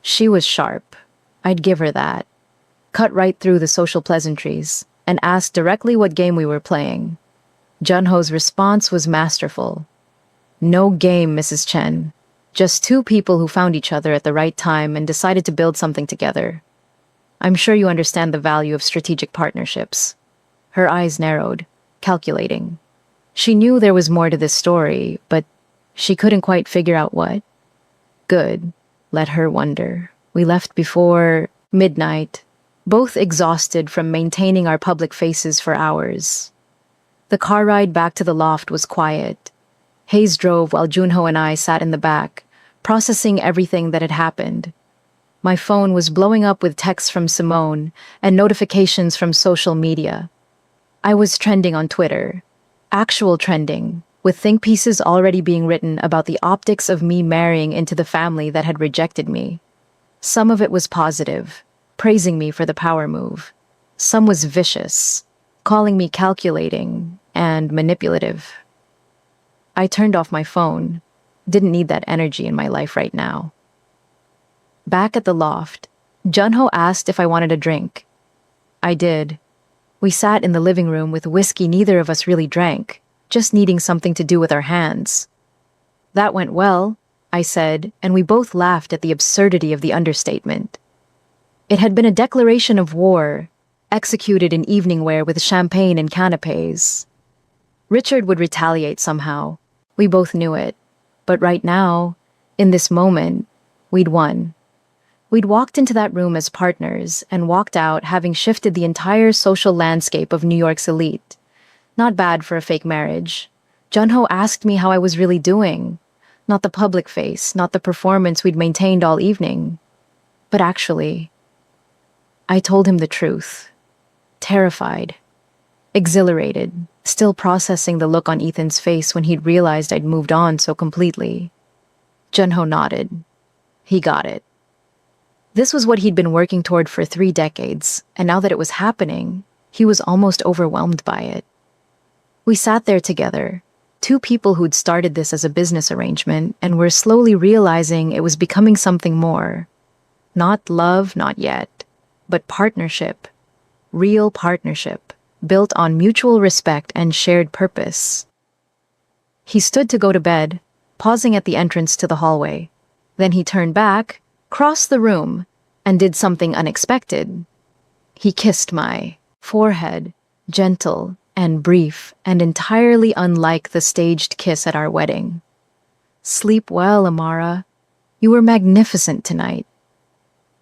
She was sharp. I'd give her that. Cut right through the social pleasantries and asked directly what game we were playing. Junho's response was masterful. No game, Mrs. Chen. Just two people who found each other at the right time and decided to build something together. I'm sure you understand the value of strategic partnerships. Her eyes narrowed, calculating. She knew there was more to this story, but she couldn't quite figure out what. Good. Let her wonder. We left before midnight, both exhausted from maintaining our public faces for hours. The car ride back to the loft was quiet. Hayes drove while Junho and I sat in the back, processing everything that had happened. My phone was blowing up with texts from Simone and notifications from social media. I was trending on Twitter. Actual trending, with think pieces already being written about the optics of me marrying into the family that had rejected me. Some of it was positive, praising me for the power move. Some was vicious, calling me calculating and manipulative. I turned off my phone. Didn't need that energy in my life right now. Back at the loft, Junho asked if I wanted a drink. I did. We sat in the living room with whiskey neither of us really drank, just needing something to do with our hands. That went well, I said, and we both laughed at the absurdity of the understatement. It had been a declaration of war, executed in evening wear with champagne and canapes. Richard would retaliate somehow. We both knew it. But right now, in this moment, we'd won. We'd walked into that room as partners and walked out having shifted the entire social landscape of New York's elite. Not bad for a fake marriage. Junho asked me how I was really doing. Not the public face, not the performance we'd maintained all evening. But actually, I told him the truth. Terrified. Exhilarated. Still processing the look on Ethan's face when he'd realized I'd moved on so completely. Junho nodded. He got it. This was what he'd been working toward for 3 decades, and now that it was happening, he was almost overwhelmed by it. We sat there together, two people who'd started this as a business arrangement and were slowly realizing it was becoming something more. Not love, not yet, but partnership. Real partnership, built on mutual respect and shared purpose. He stood to go to bed, pausing at the entrance to the hallway. Then he turned back, crossed the room, and did something unexpected. He kissed my forehead, gentle and brief and entirely unlike the staged kiss at our wedding. Sleep well, Amara. You were magnificent tonight.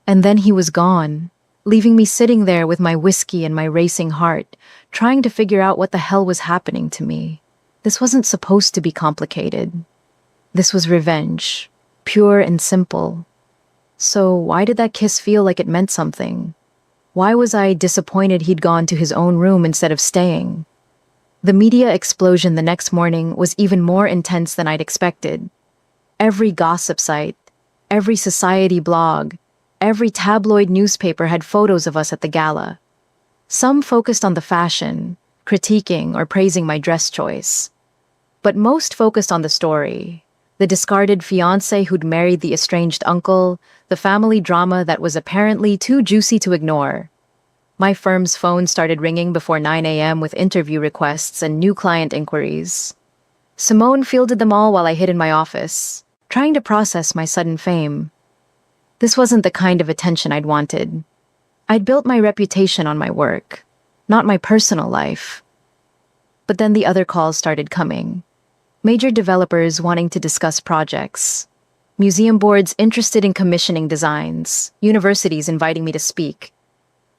And then he was gone, leaving me sitting there with my whiskey and my racing heart, trying to figure out what the hell was happening to me. This wasn't supposed to be complicated. This was revenge, pure and simple. So why did that kiss feel like it meant something? Why was I disappointed he'd gone to his own room instead of staying? The media explosion the next morning was even more intense than I'd expected. Every gossip site, every society blog, every tabloid newspaper had photos of us at the gala. Some focused on the fashion, critiquing or praising my dress choice. But most focused on the story. The discarded fiancé who'd married the estranged uncle, the family drama that was apparently too juicy to ignore. My firm's phone started ringing before 9 a.m. with interview requests and new client inquiries. Simone fielded them all while I hid in my office, trying to process my sudden fame. This wasn't the kind of attention I'd wanted. I'd built my reputation on my work, not my personal life. But then the other calls started coming. Major developers wanting to discuss projects, museum boards interested in commissioning designs, universities inviting me to speak.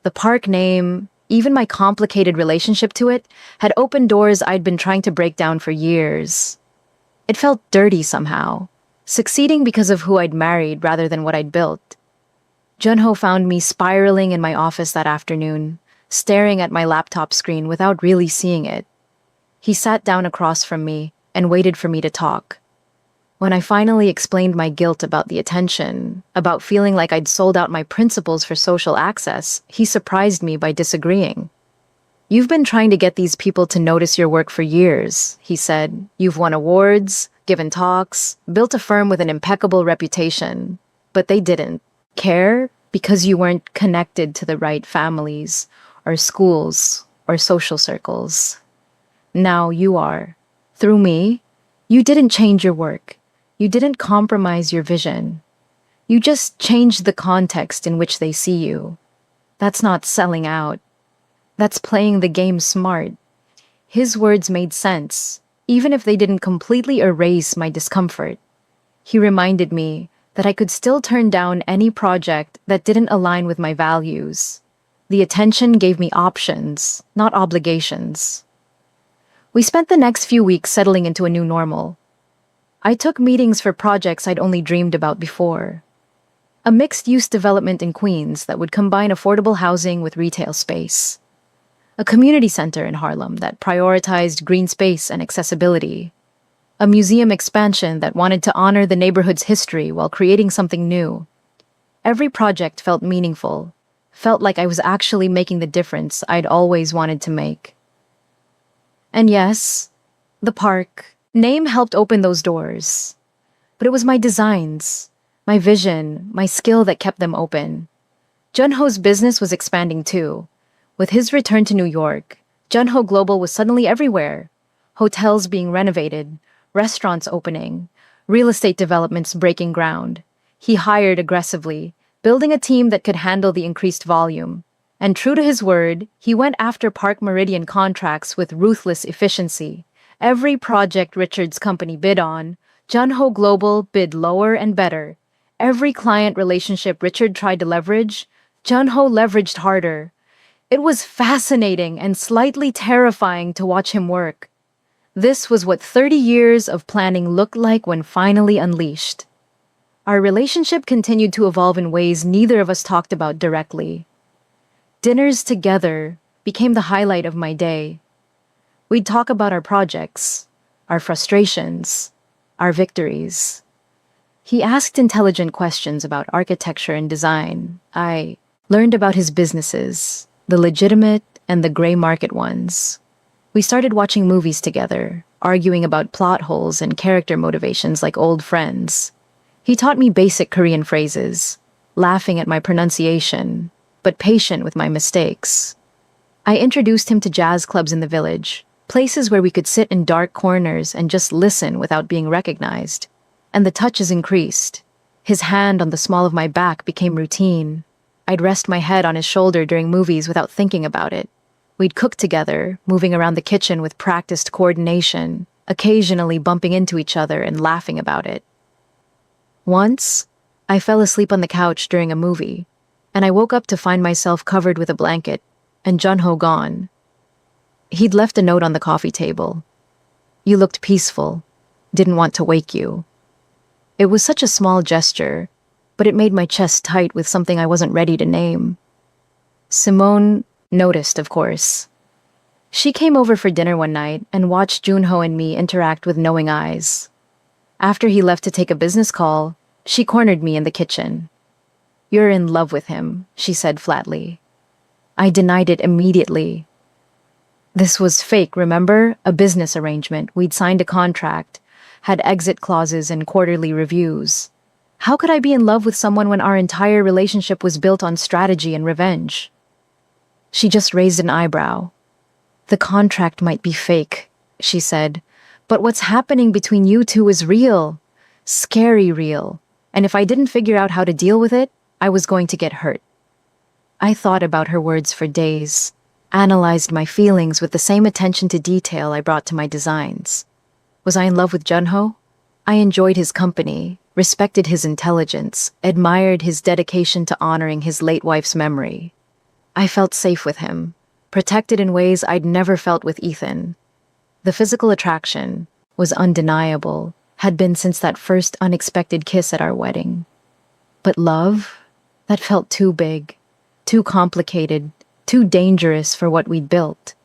The park name, even my complicated relationship to it, had opened doors I'd been trying to break down for years. It felt dirty somehow, succeeding because of who I'd married rather than what I'd built. Junho found me spiraling in my office that afternoon, staring at my laptop screen without really seeing it. He sat down across from me and waited for me to talk. When I finally explained my guilt about the attention, about feeling like I'd sold out my principles for social access, he surprised me by disagreeing. You've been trying to get these people to notice your work for years, he said. You've won awards, given talks, built a firm with an impeccable reputation. But they didn't care because you weren't connected to the right families, or schools, or social circles. Now you are. Through me, you didn't change your work. You didn't compromise your vision. You just changed the context in which they see you. That's not selling out. That's playing the game smart. His words made sense, even if they didn't completely erase my discomfort. He reminded me that I could still turn down any project that didn't align with my values. The attention gave me options, not obligations. We spent the next few weeks settling into a new normal. I took meetings for projects I'd only dreamed about before. A mixed-use development in Queens that would combine affordable housing with retail space. A community center in Harlem that prioritized green space and accessibility. A museum expansion that wanted to honor the neighborhood's history while creating something new. Every project felt meaningful, felt like I was actually making the difference I'd always wanted to make. And yes, the park name helped open those doors. But it was my designs, my vision, my skill that kept them open. Junho's business was expanding too. With his return to New York, Junho Global was suddenly everywhere. Hotels being renovated, restaurants opening, real estate developments breaking ground. He hired aggressively, building a team that could handle the increased volume. And true to his word, he went after Park Meridian contracts with ruthless efficiency. Every project Richard's company bid on, Junho Global bid lower and better. Every client relationship Richard tried to leverage, Junho leveraged harder. It was fascinating and slightly terrifying to watch him work. This was what 30 years of planning looked like when finally unleashed. Our relationship continued to evolve in ways neither of us talked about directly. Dinners together became the highlight of my day. We'd talk about our projects, our frustrations, our victories. He asked intelligent questions about architecture and design. I learned about his businesses, the legitimate and the gray market ones. We started watching movies together, arguing about plot holes and character motivations like old friends. He taught me basic Korean phrases, laughing at my pronunciation, but patient with my mistakes. I introduced him to jazz clubs in the village, places where we could sit in dark corners and just listen without being recognized. And the touches increased. His hand on the small of my back became routine. I'd rest my head on his shoulder during movies without thinking about it. We'd cook together, moving around the kitchen with practiced coordination, occasionally bumping into each other and laughing about it. Once, I fell asleep on the couch during a movie, and I woke up to find myself covered with a blanket, and Junho gone. He'd left a note on the coffee table. You looked peaceful, didn't want to wake you. It was such a small gesture, but it made my chest tight with something I wasn't ready to name. Simone noticed, of course. She came over for dinner one night and watched Junho and me interact with knowing eyes. After he left to take a business call, she cornered me in the kitchen. You're in love with him, she said flatly. I denied it immediately. This was fake, remember? A business arrangement. We'd signed a contract, had exit clauses and quarterly reviews. How could I be in love with someone when our entire relationship was built on strategy and revenge? She just raised an eyebrow. The contract might be fake, she said, but what's happening between you two is real. Scary real. And if I didn't figure out how to deal with it, I was going to get hurt. I thought about her words for days, analyzed my feelings with the same attention to detail I brought to my designs. Was I in love with Junho? I enjoyed his company, respected his intelligence, admired his dedication to honoring his late wife's memory. I felt safe with him, protected in ways I'd never felt with Ethan. The physical attraction was undeniable, had been since that first unexpected kiss at our wedding. But love? That felt too big, too complicated, too dangerous for what we'd built.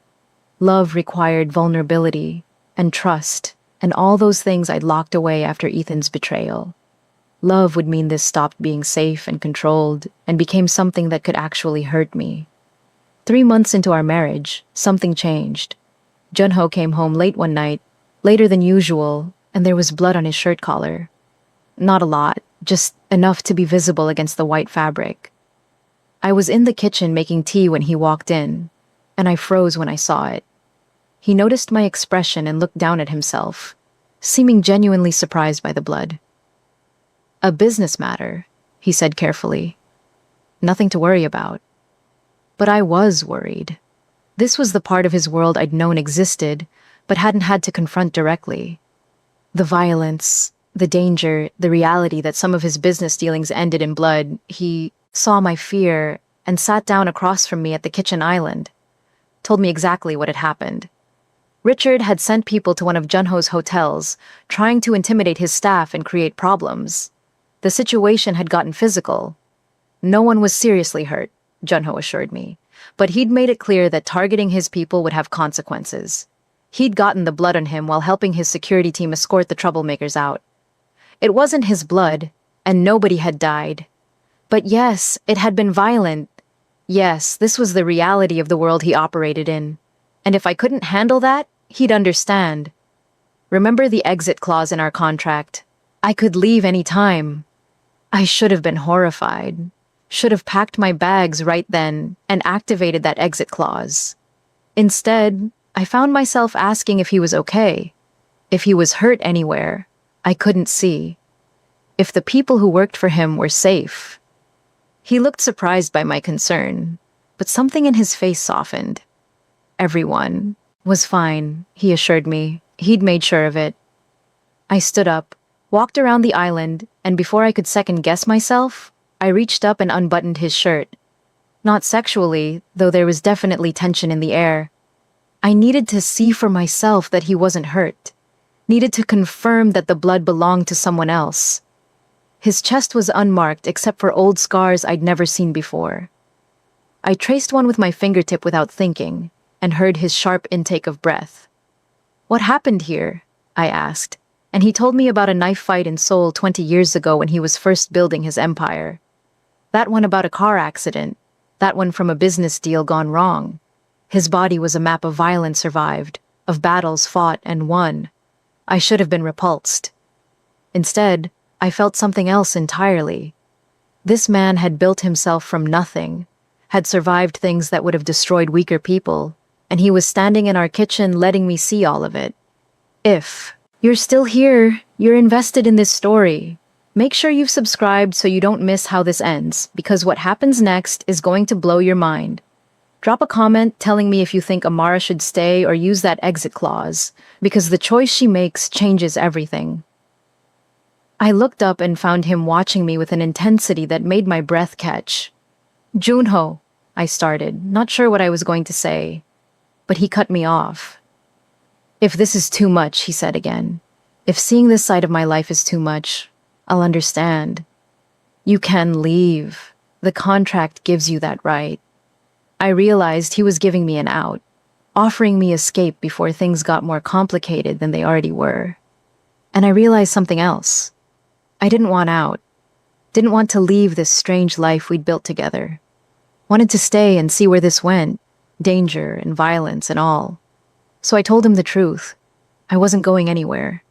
Love required vulnerability and trust, and all those things I'd locked away after Ethan's betrayal. Love would mean this stopped being safe and controlled and became something that could actually hurt me. 3 months into our marriage, something changed. Junho came home late one night, later than usual, and there was blood on his shirt collar. Not a lot, just enough to be visible against the white fabric. I was in the kitchen making tea when he walked in, and I froze when I saw it. He noticed my expression and looked down at himself, seeming genuinely surprised by the blood. "A business matter," he said carefully. "Nothing to worry about." But I was worried. This was the part of his world I'd known existed, but hadn't had to confront directly. The violence, the danger, the reality that some of his business dealings ended in blood. He saw my fear and sat down across from me at the kitchen island, told me exactly what had happened. Richard had sent people to one of Junho's hotels, trying to intimidate his staff and create problems. The situation had gotten physical. No one was seriously hurt, Junho assured me, but he'd made it clear that targeting his people would have consequences. He'd gotten the blood on him while helping his security team escort the troublemakers out. It wasn't his blood, and nobody had died. But yes, it had been violent. Yes, this was the reality of the world he operated in. And if I couldn't handle that, he'd understand. Remember the exit clause in our contract? I could leave any time. I should have been horrified. Should have packed my bags right then and activated that exit clause. Instead, I found myself asking if he was okay. If he was hurt anywhere, I couldn't see. If the people who worked for him were safe. He looked surprised by my concern, but something in his face softened. Everyone was fine, he assured me. He'd made sure of it. I stood up, walked around the island, and before I could second-guess myself, I reached up and unbuttoned his shirt. Not sexually, though there was definitely tension in the air. I needed to see for myself that he wasn't hurt. Needed to confirm that the blood belonged to someone else. His chest was unmarked except for old scars I'd never seen before. I traced one with my fingertip without thinking, and heard his sharp intake of breath. "What happened here?" I asked, and he told me about a knife fight in Seoul 20 years ago when he was first building his empire. That one about a car accident, that one from a business deal gone wrong. His body was a map of violence survived, of battles fought and won. I should have been repulsed. Instead, I felt something else entirely. This man had built himself from nothing, had survived things that would have destroyed weaker people, and he was standing in our kitchen letting me see all of it. If you're still here, you're invested in this story. Make sure you've subscribed so you don't miss how this ends, because what happens next is going to blow your mind. Drop a comment telling me if you think Amara should stay or use that exit clause, because the choice she makes changes everything. I looked up and found him watching me with an intensity that made my breath catch. "Junho," I started, not sure what I was going to say, but he cut me off. "If this is too much," he said again, "if seeing this side of my life is too much, I'll understand. You can leave. The contract gives you that right." I realized he was giving me an out, offering me escape before things got more complicated than they already were. And I realized something else. I didn't want out. Didn't want to leave this strange life we'd built together. Wanted to stay and see where this went, danger and violence and all. So I told him the truth. I wasn't going anywhere.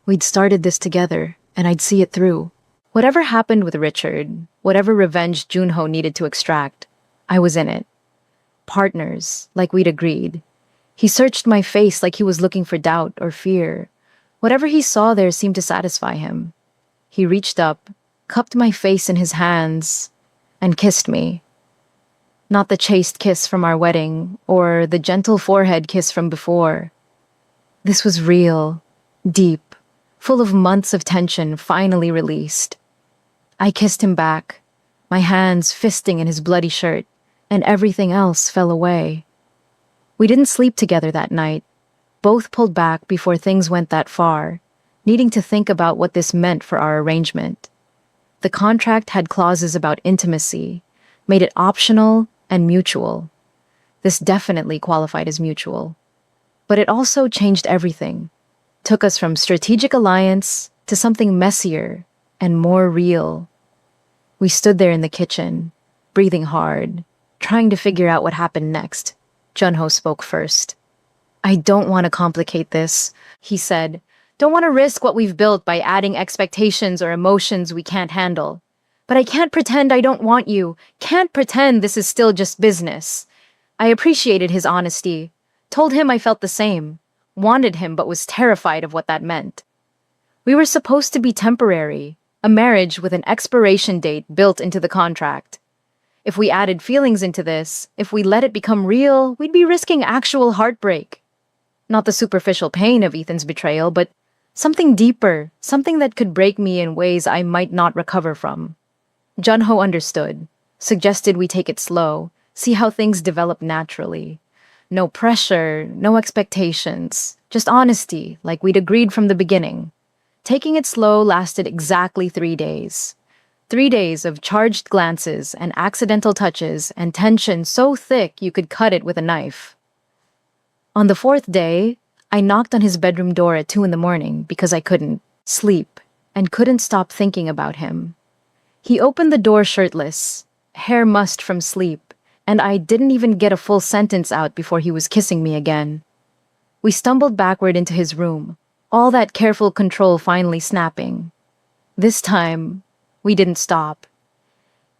We'd started this together, and I'd see it through. Whatever happened with Richard, whatever revenge Junho needed to extract, I was in it. Partners, like we'd agreed. He searched my face like he was looking for doubt or fear. Whatever he saw there seemed to satisfy him. He reached up, cupped my face in his hands, and kissed me. Not the chaste kiss from our wedding, or the gentle forehead kiss from before. This was real, deep, full of months of tension finally released. I kissed him back, my hands fisting in his bloody shirt, and everything else fell away. We didn't sleep together that night. Both pulled back before things went that far, needing to think about what this meant for our arrangement. The contract had clauses about intimacy, made it optional and mutual. This definitely qualified as mutual. But it also changed everything. Took us from strategic alliance to something messier and more real. We stood there in the kitchen, breathing hard, trying to figure out what happened next. Junho spoke first. I don't want to complicate this, he said. Don't want to risk what we've built by adding expectations or emotions we can't handle. But I can't pretend I don't want you. Can't pretend this is still just business. I appreciated his honesty. Told him I felt the same. Wanted him but was terrified of what that meant. We were supposed to be temporary, a marriage with an expiration date built into the contract. If we added feelings into this, if we let it become real, we'd be risking actual heartbreak. Not the superficial pain of Ethan's betrayal, but something deeper, something that could break me in ways I might not recover from. Junho understood, suggested we take it slow, see how things develop naturally. No pressure, no expectations, just honesty, like we'd agreed from the beginning. Taking it slow lasted exactly 3 days. 3 days of charged glances and accidental touches and tension so thick you could cut it with a knife. On the 4th day, I knocked on his bedroom door at 2 in the morning because I couldn't sleep and couldn't stop thinking about him. He opened the door shirtless, hair mussed from sleep, and I didn't even get a full sentence out before he was kissing me again. We stumbled backward into his room, all that careful control finally snapping. This time, we didn't stop.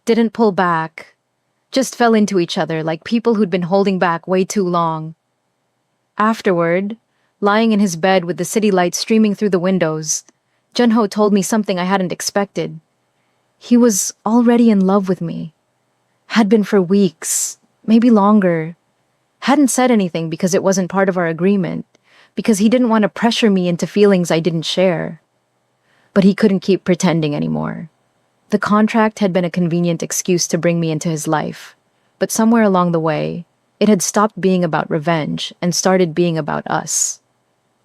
Didn't pull back. Just fell into each other like people who'd been holding back way too long. Afterward, lying in his bed with the city lights streaming through the windows, Junho told me something I hadn't expected. He was already in love with me. Had been for weeks, maybe longer. Hadn't said anything because it wasn't part of our agreement, because he didn't want to pressure me into feelings I didn't share. But he couldn't keep pretending anymore. The contract had been a convenient excuse to bring me into his life, but somewhere along the way, it had stopped being about revenge and started being about us.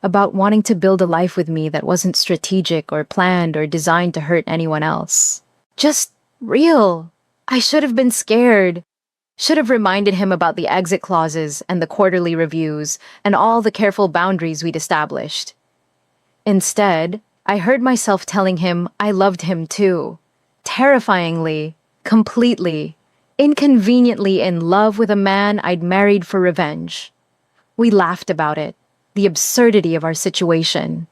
About wanting to build a life with me that wasn't strategic or planned or designed to hurt anyone else. Just real. I should have been scared. Should have reminded him about the exit clauses and the quarterly reviews and all the careful boundaries we'd established. Instead, I heard myself telling him I loved him too. Terrifyingly, completely, inconveniently in love with a man I'd married for revenge. We laughed about it, the absurdity of our situation.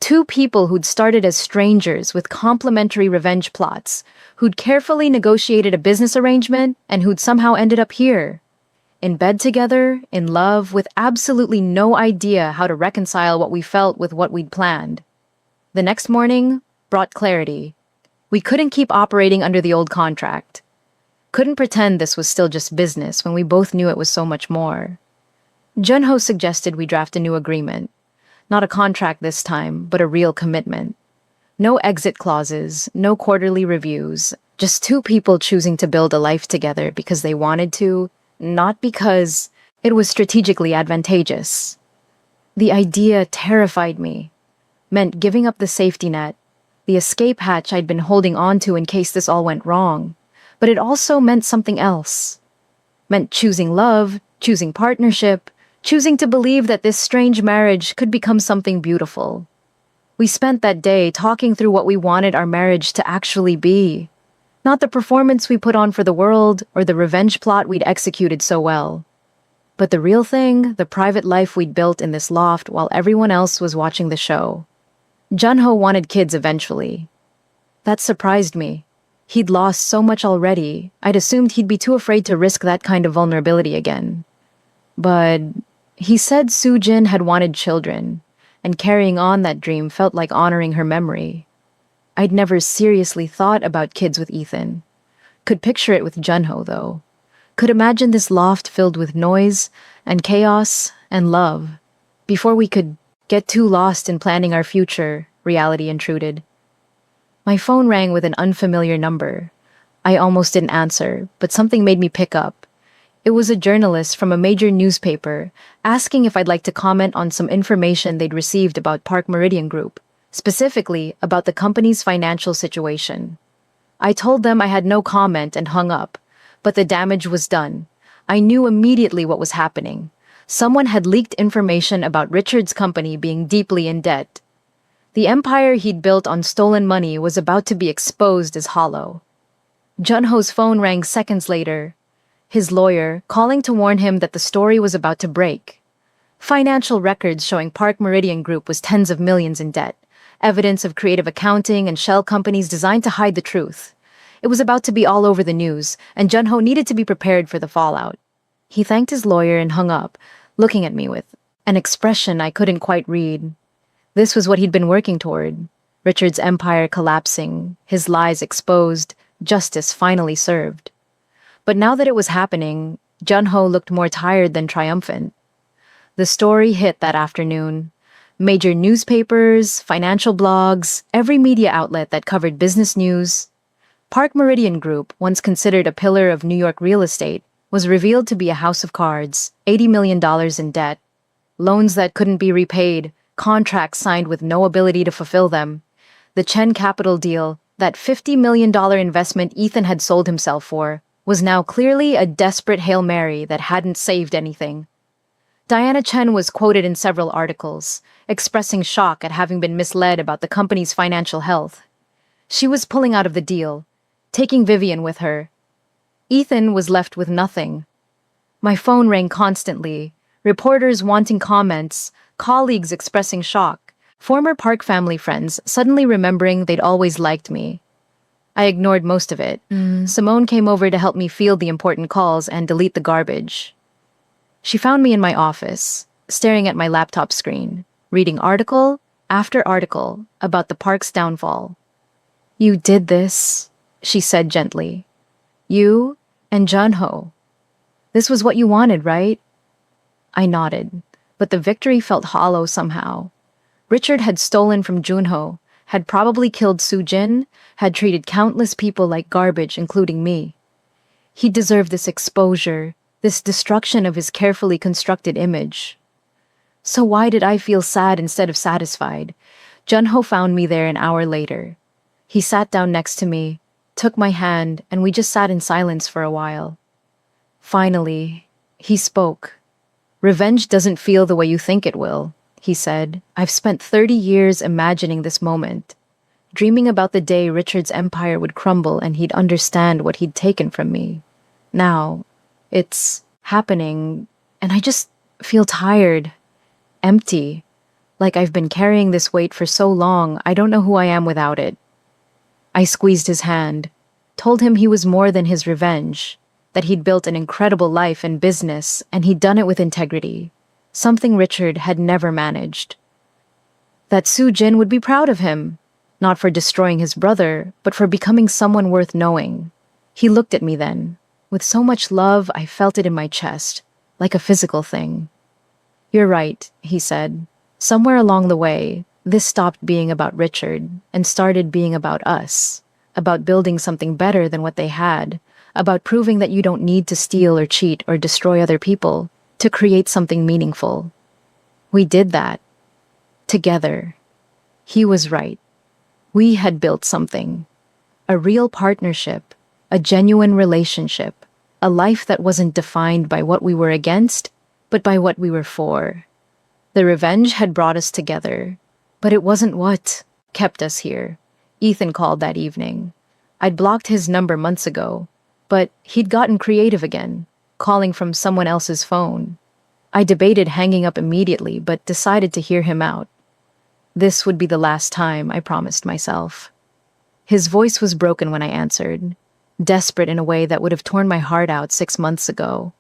2 people who'd started as strangers with complementary revenge plots, who'd carefully negotiated a business arrangement, and who'd somehow ended up here. In bed together, in love, with absolutely no idea how to reconcile what we felt with what we'd planned. The next morning brought clarity. We couldn't keep operating under the old contract. Couldn't pretend this was still just business when we both knew it was so much more. Junho suggested we draft a new agreement. Not a contract this time, but a real commitment. No exit clauses, no quarterly reviews, just 2 people choosing to build a life together because they wanted to, not because it was strategically advantageous. The idea terrified me. Meant giving up the safety net, the escape hatch I'd been holding on to in case this all went wrong. But it also meant something else. Meant choosing love, choosing partnership, choosing to believe that this strange marriage could become something beautiful. We spent that day talking through what we wanted our marriage to actually be. Not the performance we put on for the world or the revenge plot we'd executed so well. But the real thing, the private life we'd built in this loft while everyone else was watching the show. Junho wanted kids eventually. That surprised me. He'd lost so much already, I'd assumed he'd be too afraid to risk that kind of vulnerability again. But he said Soo-jin had wanted children, and carrying on that dream felt like honoring her memory. I'd never seriously thought about kids with Ethan. Could picture it with Junho, though. Could imagine this loft filled with noise and chaos and love. Before we could get too lost in planning our future, reality intruded. My phone rang with an unfamiliar number. I almost didn't answer, but something made me pick up. It was a journalist from a major newspaper asking if I'd like to comment on some information they'd received about Park Meridian Group, specifically about the company's financial situation. I told them I had no comment and hung up, but the damage was done. I knew immediately what was happening. Someone had leaked information about Richard's company being deeply in debt. The empire he'd built on stolen money was about to be exposed as hollow. Junho's phone rang seconds later. his lawyer calling to warn him that the story was about to break. Financial records showing Park Meridian Group was tens of millions in debt, evidence of creative accounting and shell companies designed to hide the truth. It was about to be all over the news, and Junho needed to be prepared for the fallout. He thanked his lawyer and hung up, looking at me with an expression I couldn't quite read. This was what he'd been working toward. Richard's empire collapsing, his lies exposed, justice finally served. But now that it was happening, Junho looked more tired than triumphant. The story hit that afternoon. Major newspapers, financial blogs, every media outlet that covered business news. Park Meridian Group, once considered a pillar of New York real estate, was revealed to be a house of cards, $80 million in debt, loans that couldn't be repaid, contracts signed with no ability to fulfill them. The Chen Capital deal, that $50 million investment Ethan had sold himself for, was now clearly a desperate Hail Mary that hadn't saved anything. Diana Chen was quoted in several articles, expressing shock at having been misled about the company's financial health. She was pulling out of the deal, taking Vivian with her. Ethan was left with nothing. My phone rang constantly, reporters wanting comments, colleagues expressing shock, former Park family friends suddenly remembering they'd always liked me. I ignored most of it. Simone came over to help me field the important calls and delete the garbage. She found me in my office, staring at my laptop screen, reading article after article about the park's downfall. "You did this," she said gently. "You and Junho. This was what you wanted, right?" I nodded, but the victory felt hollow somehow. Richard had stolen from Junho, had probably killed Soo-jin, had treated countless people like garbage, including me. He deserved this exposure, this destruction of his carefully constructed image. So why did I feel sad instead of satisfied? Junho found me there an hour later. He sat down next to me, took my hand, and we just sat in silence for a while. Finally, he spoke. "Revenge doesn't feel the way you think it will," he said. "I've spent 30 years imagining this moment, dreaming about the day Richard's empire would crumble and he'd understand what he'd taken from me. Now, it's happening, and I just feel tired, empty, like I've been carrying this weight for so long I don't know who I am without it." I squeezed his hand, told him he was more than his revenge, that he'd built an incredible life and business, and he'd done it with integrity, something Richard had never managed. That Soo-jin would be proud of him, not for destroying his brother, but for becoming someone worth knowing. He looked at me then. With so much love, I felt it in my chest, like a physical thing. "You're right," he said. "Somewhere along the way, this stopped being about Richard and started being about us, about building something better than what they had, about proving that you don't need to steal or cheat or destroy other people to create something meaningful. We did that. Together." He was right. We had built something. A real partnership, a genuine relationship, a life that wasn't defined by what we were against, but by what we were for. The revenge had brought us together, but it wasn't what kept us here. Ethan called that evening. I'd blocked his number months ago, but he'd gotten creative again, calling from someone else's phone. I debated hanging up immediately, but decided to hear him out. This would be the last time, I promised myself. His voice was broken when I answered, desperate in a way that would have torn my heart out 6 months ago.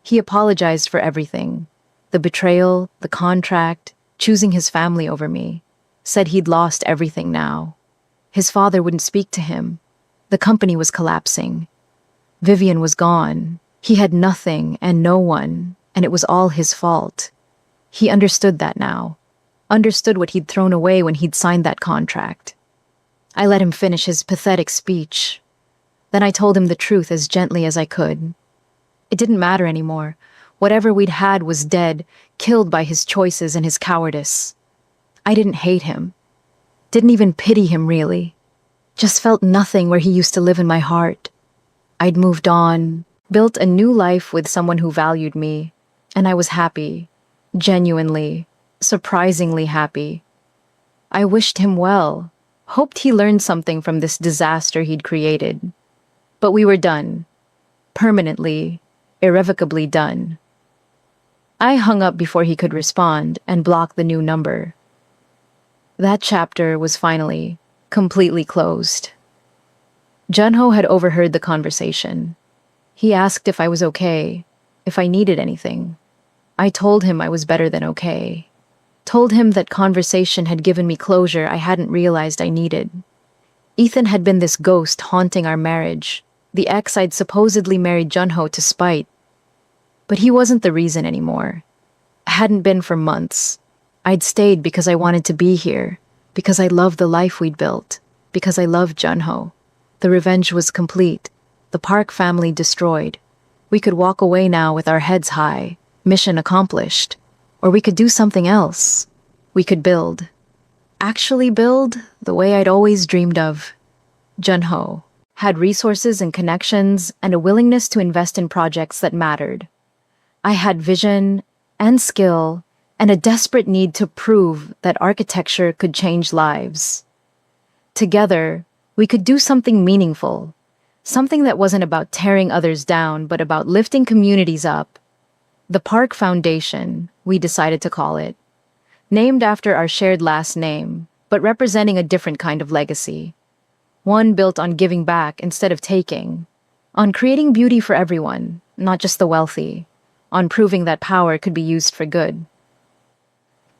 He apologized for everything, the betrayal, the contract, choosing his family over me, said he'd lost everything now. His father wouldn't speak to him. The company was collapsing. Vivian was gone. He had nothing and no one, and it was all his fault. He understood that now. Understood what he'd thrown away when he'd signed that contract. I let him finish his pathetic speech. Then I told him the truth as gently as I could. It didn't matter anymore. Whatever we'd had was dead, killed by his choices and his cowardice. I didn't hate him. Didn't even pity him, really. Just felt nothing where he used to live in my heart. I'd moved on, built a new life with someone who valued me, and I was happy, genuinely, surprisingly happy. I wished him well, hoped he learned something from this disaster he'd created. But we were done. Permanently, irrevocably done. I hung up before he could respond and blocked the new number. That chapter was finally completely closed. Junho had overheard the conversation. He asked if I was okay, if I needed anything. I told him I was better than okay. Told him that conversation had given me closure I hadn't realized I needed. Ethan had been this ghost haunting our marriage, the ex I'd supposedly married Junho to spite. But he wasn't the reason anymore. Hadn't been for months. I'd stayed because I wanted to be here, because I loved the life we'd built, because I loved Junho. The revenge was complete, the Park family destroyed. We could walk away now with our heads high, mission accomplished. Or we could do something else. We could build. Actually build the way I'd always dreamed of. Junho had resources and connections and a willingness to invest in projects that mattered. I had vision and skill and a desperate need to prove that architecture could change lives. Together, we could do something meaningful, something that wasn't about tearing others down, but about lifting communities up. The Park Foundation, we decided to call it, named after our shared last name, but representing a different kind of legacy. One built on giving back instead of taking, on creating beauty for everyone, not just the wealthy, on proving that power could be used for good.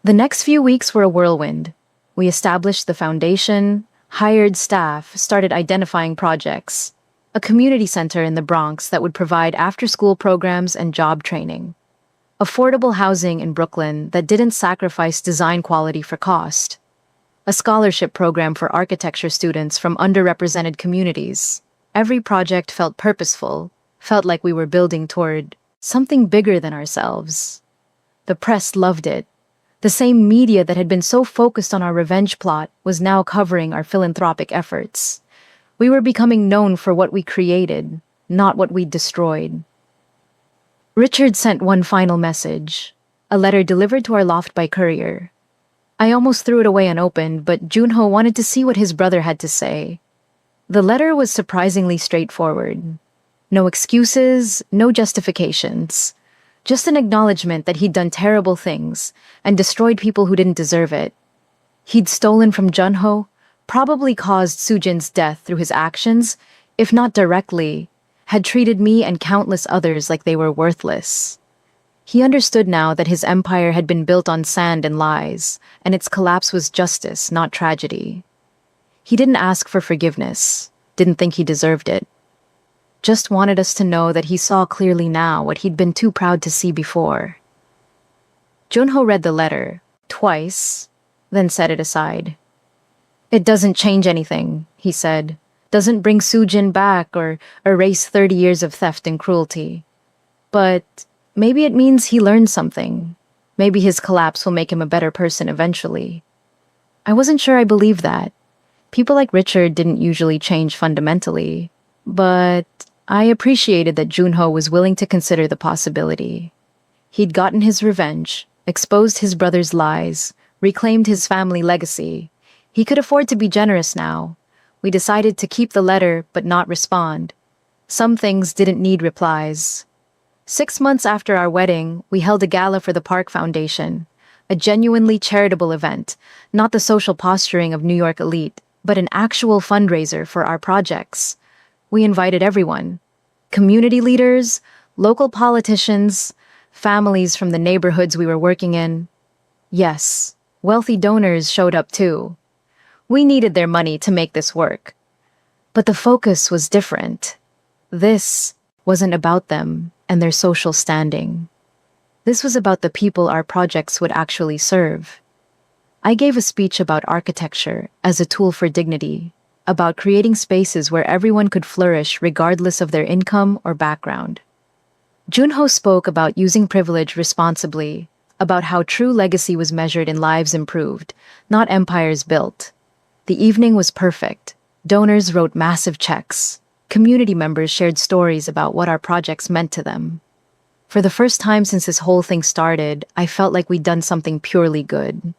The next few weeks were a whirlwind. We established the foundation, hired staff, started identifying projects, a community center in the Bronx that would provide after-school programs and job training, affordable housing in Brooklyn that didn't sacrifice design quality for cost, a scholarship program for architecture students from underrepresented communities. Every project felt purposeful, felt like we were building toward something bigger than ourselves. The press loved it. The same media that had been so focused on our revenge plot was now covering our philanthropic efforts. We were becoming known for what we created, not what we destroyed. Richard sent one final message, a letter delivered to our loft by courier. I almost threw it away unopened, but Junho wanted to see what his brother had to say. The letter was surprisingly straightforward. No excuses, no justifications. Just an acknowledgement that he'd done terrible things and destroyed people who didn't deserve it. He'd stolen from Junho, probably caused Sujin's death through his actions, if not directly, had treated me and countless others like they were worthless. He understood now that his empire had been built on sand and lies, and its collapse was justice, not tragedy. He didn't ask for forgiveness, didn't think he deserved it. Just wanted us to know that he saw clearly now what he'd been too proud to see before. Junho read the letter, twice, then set it aside. "It doesn't change anything," he said. "Doesn't bring Sujin back or erase 30 years of theft and cruelty. But maybe it means he learned something. Maybe his collapse will make him a better person eventually." I wasn't sure I believed that. People like Richard didn't usually change fundamentally, but I appreciated that Junho was willing to consider the possibility. He'd gotten his revenge, exposed his brother's lies, reclaimed his family legacy. He could afford to be generous now. We decided to keep the letter but not respond. Some things didn't need replies. 6 months after our wedding, we held a gala for the Park Foundation, a genuinely charitable event, not the social posturing of New York elite, but an actual fundraiser for our projects. We invited everyone, community leaders, local politicians, families from the neighborhoods we were working in. Yes, wealthy donors showed up too. We needed their money to make this work. But the focus was different. This wasn't about them and their social standing. This was about the people our projects would actually serve. I gave a speech about architecture as a tool for dignity, about creating spaces where everyone could flourish regardless of their income or background. Junho spoke about using privilege responsibly, about how true legacy was measured in lives improved, not empires built. The evening was perfect. Donors wrote massive checks. Community members shared stories about what our projects meant to them. For the first time since this whole thing started, I felt like we'd done something purely good.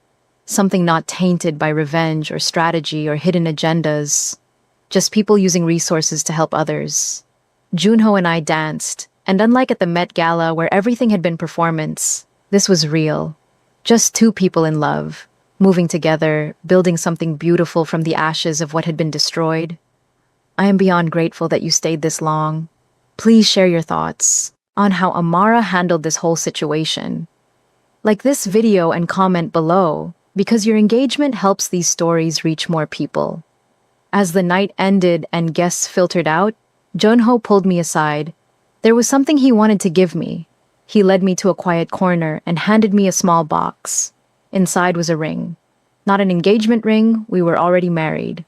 Something not tainted by revenge or strategy or hidden agendas. Just people using resources to help others. Junho and I danced, and unlike at the Met Gala where everything had been performance, this was real. Just two people in love, moving together, building something beautiful from the ashes of what had been destroyed. I am beyond grateful that you stayed this long. Please share your thoughts on how Amara handled this whole situation. Like this video and comment below, because your engagement helps these stories reach more people. As the night ended and guests filtered out, Junho pulled me aside. There was something he wanted to give me. He led me to a quiet corner and handed me a small box. Inside was a ring. Not an engagement ring, we were already married.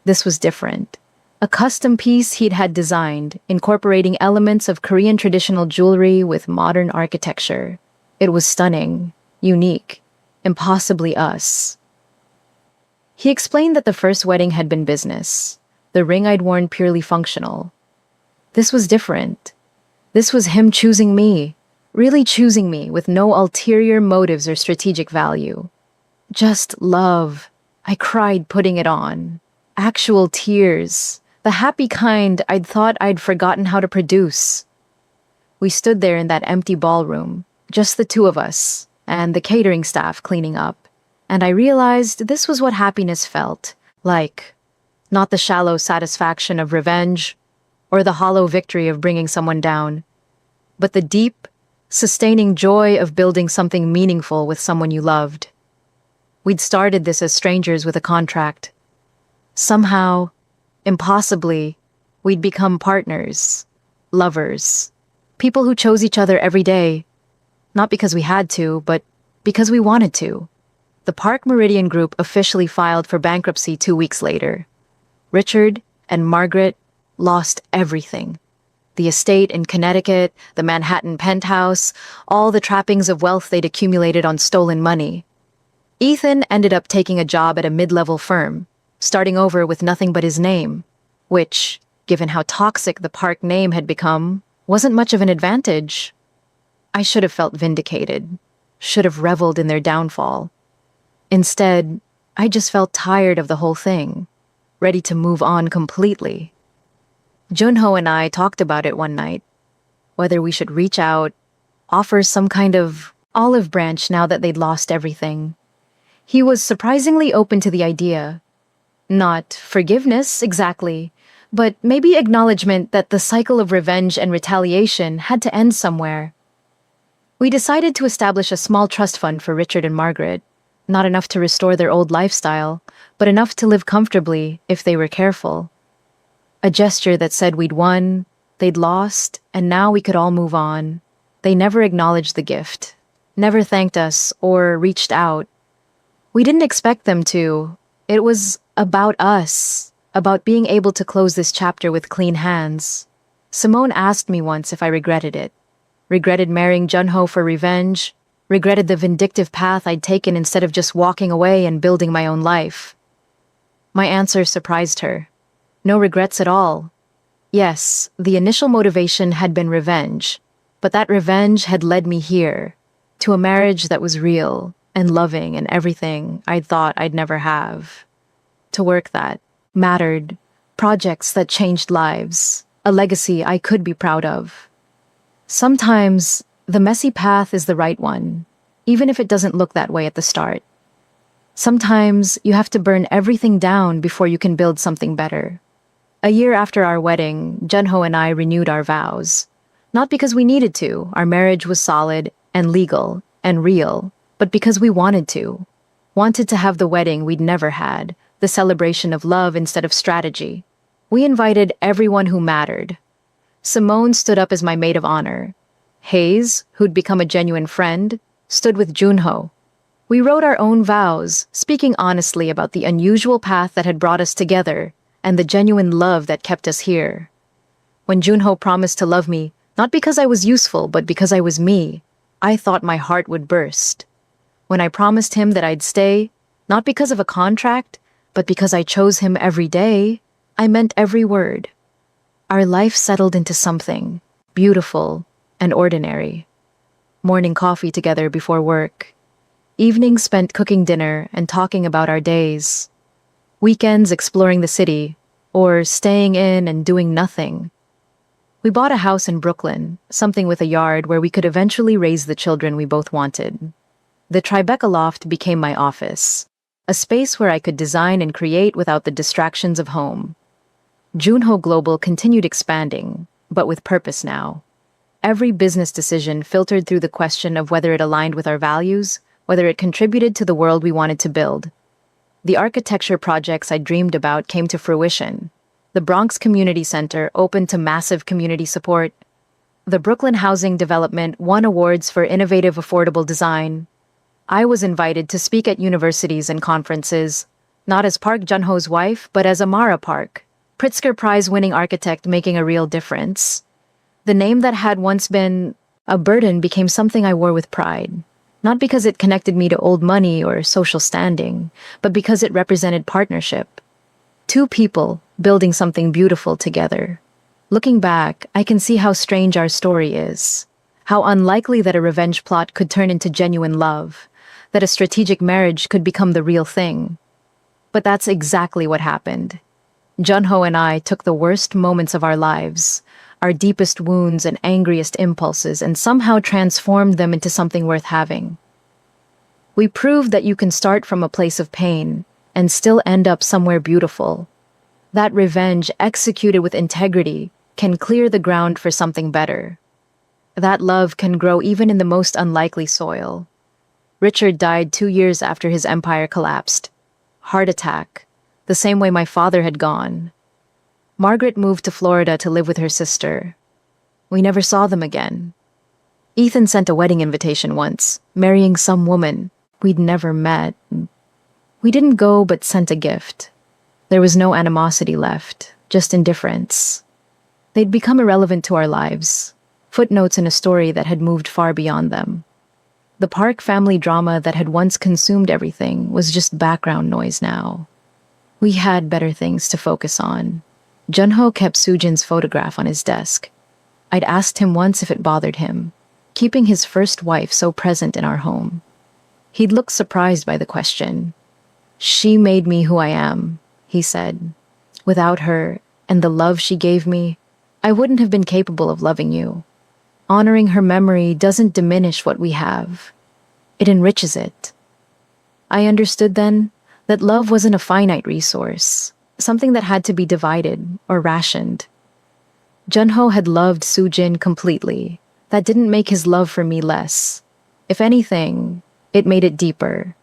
This was different. A custom piece he'd had designed, incorporating elements of Korean traditional jewelry with modern architecture. It was stunning, unique, impossibly us. He explained that the first wedding had been business, the ring I'd worn purely functional. This was different. This was him choosing me, really choosing me with no ulterior motives or strategic value. Just love. I cried putting it on. Actual tears. The happy kind I'd thought I'd forgotten how to produce. We stood there in that empty ballroom, just the two of us, and the catering staff cleaning up. And I realized this was what happiness felt like. Not the shallow satisfaction of revenge, or the hollow victory of bringing someone down, but the deep, sustaining joy of building something meaningful with someone you loved. We'd started this as strangers with a contract. Somehow, impossibly, we'd become partners, lovers, people who chose each other every day, not because we had to, but because we wanted to. The Park Meridian Group officially filed for bankruptcy 2 weeks later. Richard and Margaret lost everything. The estate in Connecticut, the Manhattan penthouse, all the trappings of wealth they'd accumulated on stolen money. Ethan ended up taking a job at a mid-level firm, starting over with nothing but his name, which, given how toxic the Park name had become, wasn't much of an advantage. I should have felt vindicated, should have reveled in their downfall. Instead, I just felt tired of the whole thing, ready to move on completely. Junho and I talked about it one night, whether we should reach out, offer some kind of olive branch now that they'd lost everything. He was surprisingly open to the idea. Not forgiveness, exactly, but maybe acknowledgement that the cycle of revenge and retaliation had to end somewhere. We decided to establish a small trust fund for Richard and Margaret, not enough to restore their old lifestyle, but enough to live comfortably if they were careful. A gesture that said we'd won, they'd lost, and now we could all move on. They never acknowledged the gift, never thanked us or reached out. We didn't expect them to. It was about us, about being able to close this chapter with clean hands. Simone asked me once if I regretted it. Regretted marrying Junho for revenge, regretted the vindictive path I'd taken instead of just walking away and building my own life. My answer surprised her. No regrets at all. Yes, the initial motivation had been revenge, but that revenge had led me here, to a marriage that was real and loving and everything I'd thought I'd never have. To work that mattered, projects that changed lives, a legacy I could be proud of. Sometimes, the messy path is the right one, even if it doesn't look that way at the start. Sometimes, you have to burn everything down before you can build something better. A year after our wedding, Junho and I renewed our vows. Not because we needed to, our marriage was solid and legal and real, but because we wanted to. Wanted to have the wedding we'd never had, the celebration of love instead of strategy. We invited everyone who mattered. Simone stood up as my maid of honor. Hayes, who'd become a genuine friend, stood with Junho. We wrote our own vows, speaking honestly about the unusual path that had brought us together and the genuine love that kept us here. When Junho promised to love me, not because I was useful, but because I was me, I thought my heart would burst. When I promised him that I'd stay, not because of a contract, but because I chose him every day, I meant every word. Our life settled into something beautiful and ordinary. Morning coffee together before work. Evenings spent cooking dinner and talking about our days. Weekends exploring the city, or staying in and doing nothing. We bought a house in Brooklyn, something with a yard where we could eventually raise the children we both wanted. The Tribeca loft became my office, a space where I could design and create without the distractions of home. Junho Global continued expanding, but with purpose now. Every business decision filtered through the question of whether it aligned with our values, whether it contributed to the world we wanted to build. The architecture projects I dreamed about came to fruition. The Bronx Community Center opened to massive community support. The Brooklyn housing development won awards for innovative, affordable design. I was invited to speak at universities and conferences, not as Park Junho's wife, but as Amara Park, Pritzker Prize-winning architect making a real difference. The name that had once been a burden became something I wore with pride, not because it connected me to old money or social standing, but because it represented partnership. Two people building something beautiful together. Looking back, I can see how strange our story is, how unlikely that a revenge plot could turn into genuine love, that a strategic marriage could become the real thing. But that's exactly what happened. Junho and I took the worst moments of our lives, our deepest wounds and angriest impulses, and somehow transformed them into something worth having. We proved that you can start from a place of pain and still end up somewhere beautiful. That revenge, executed with integrity, can clear the ground for something better. That love can grow even in the most unlikely soil. Richard died 2 years after his empire collapsed. Heart attack, the same way my father had gone. Margaret moved to Florida to live with her sister. We never saw them again. Ethan sent a wedding invitation once, marrying some woman we'd never met. We didn't go but sent a gift. There was no animosity left, just indifference. They'd become irrelevant to our lives, footnotes in a story that had moved far beyond them. The Park family drama that had once consumed everything was just background noise now. We had better things to focus on. Junho kept Sujin's photograph on his desk. I'd asked him once if it bothered him, keeping his first wife so present in our home. He'd looked surprised by the question. "She made me who I am," he said. "Without her, and the love she gave me, I wouldn't have been capable of loving you. Honoring her memory doesn't diminish what we have. It enriches it." I understood then that love wasn't a finite resource, something that had to be divided or rationed. Junho had loved Sujin completely. That didn't make his love for me less. If anything, it made it deeper.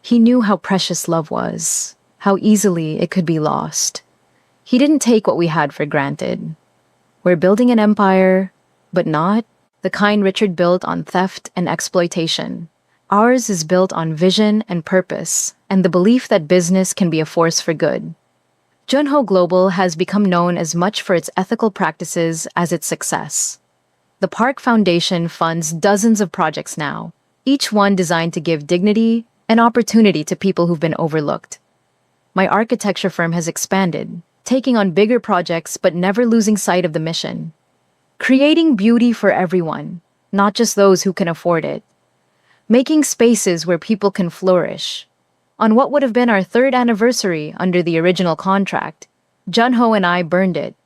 He knew how precious love was, how easily it could be lost. He didn't take what we had for granted. We're building an empire, but not the kind Richard built on theft and exploitation. Ours is built on vision and purpose, and the belief that business can be a force for good. Junho Global has become known as much for its ethical practices as its success. The Park Foundation funds dozens of projects now, each one designed to give dignity and opportunity to people who've been overlooked. My architecture firm has expanded, taking on bigger projects but never losing sight of the mission. Creating beauty for everyone, not just those who can afford it. Making spaces where people can flourish. On what would have been our 3rd anniversary under the original contract, Junho and I burned it.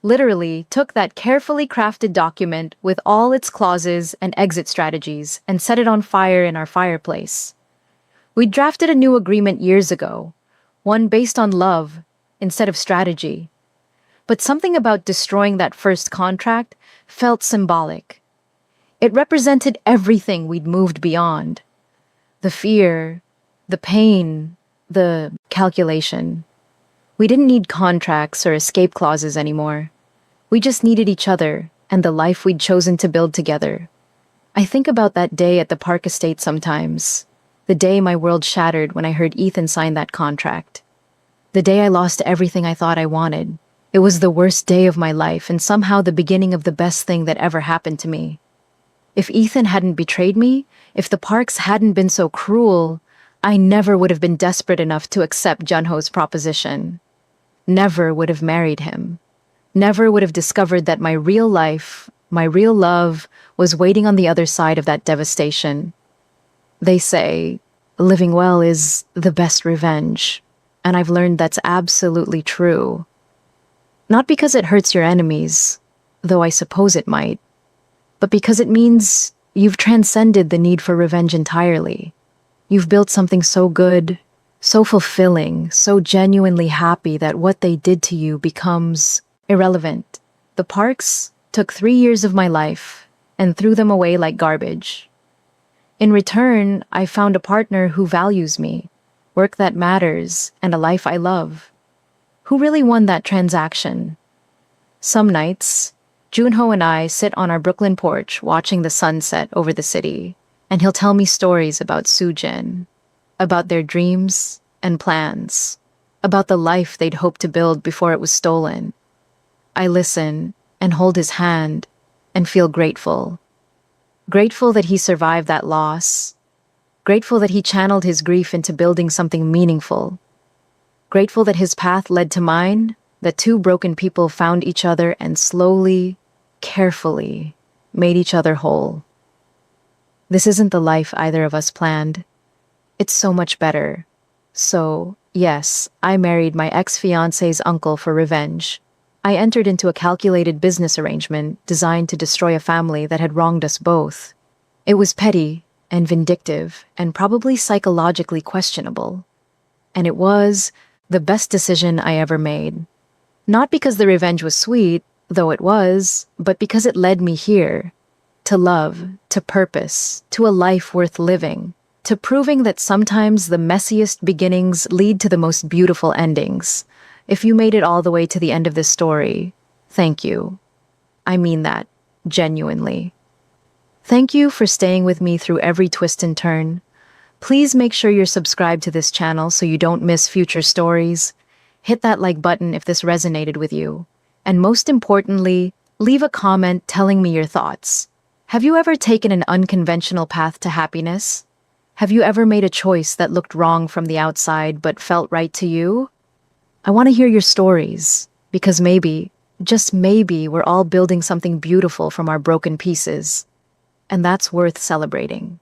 Literally took that carefully crafted document with all its clauses and exit strategies and set it on fire in our fireplace. We drafted a new agreement years ago, one based on love instead of strategy. But something about destroying that first contract felt symbolic. It represented everything we'd moved beyond. The fear, the pain, the calculation. We didn't need contracts or escape clauses anymore. We just needed each other and the life we'd chosen to build together. I think about that day at the Park Estate sometimes. The day my world shattered when I heard Ethan sign that contract. The day I lost everything I thought I wanted. It was the worst day of my life and somehow the beginning of the best thing that ever happened to me. If Ethan hadn't betrayed me, if the Parks hadn't been so cruel, I never would have been desperate enough to accept Junho's proposition. Never would have married him. Never would have discovered that my real life, my real love, was waiting on the other side of that devastation. They say, living well is the best revenge, and I've learned that's absolutely true. Not because it hurts your enemies, though I suppose it might, but because it means you've transcended the need for revenge entirely. You've built something so good, so fulfilling, so genuinely happy that what they did to you becomes irrelevant. The Parks took 3 years of my life and threw them away like garbage. In return, I found a partner who values me, work that matters, and a life I love. Who really won that transaction? Some nights, Junho and I sit on our Brooklyn porch watching the sunset over the city, and he'll tell me stories about Sujin, about their dreams and plans, about the life they'd hoped to build before it was stolen. I listen and hold his hand and feel grateful. Grateful that he survived that loss. Grateful that he channeled his grief into building something meaningful. Grateful that his path led to mine, that two broken people found each other and slowly, carefully made each other whole. This isn't the life either of us planned. It's so much better. So, yes, I married my ex-fiancé's uncle for revenge. I entered into a calculated business arrangement designed to destroy a family that had wronged us both. It was petty and vindictive and probably psychologically questionable. And it was the best decision I ever made. Not because the revenge was sweet, though it was, but because it led me here. To love, to purpose, to a life worth living, to proving that sometimes the messiest beginnings lead to the most beautiful endings. If you made it all the way to the end of this story, thank you. I mean that, genuinely. Thank you for staying with me through every twist and turn. Please make sure you're subscribed to this channel so you don't miss future stories. Hit that like button if this resonated with you. And most importantly, leave a comment telling me your thoughts. Have you ever taken an unconventional path to happiness? Have you ever made a choice that looked wrong from the outside but felt right to you? I want to hear your stories, because maybe, just maybe, we're all building something beautiful from our broken pieces. And that's worth celebrating.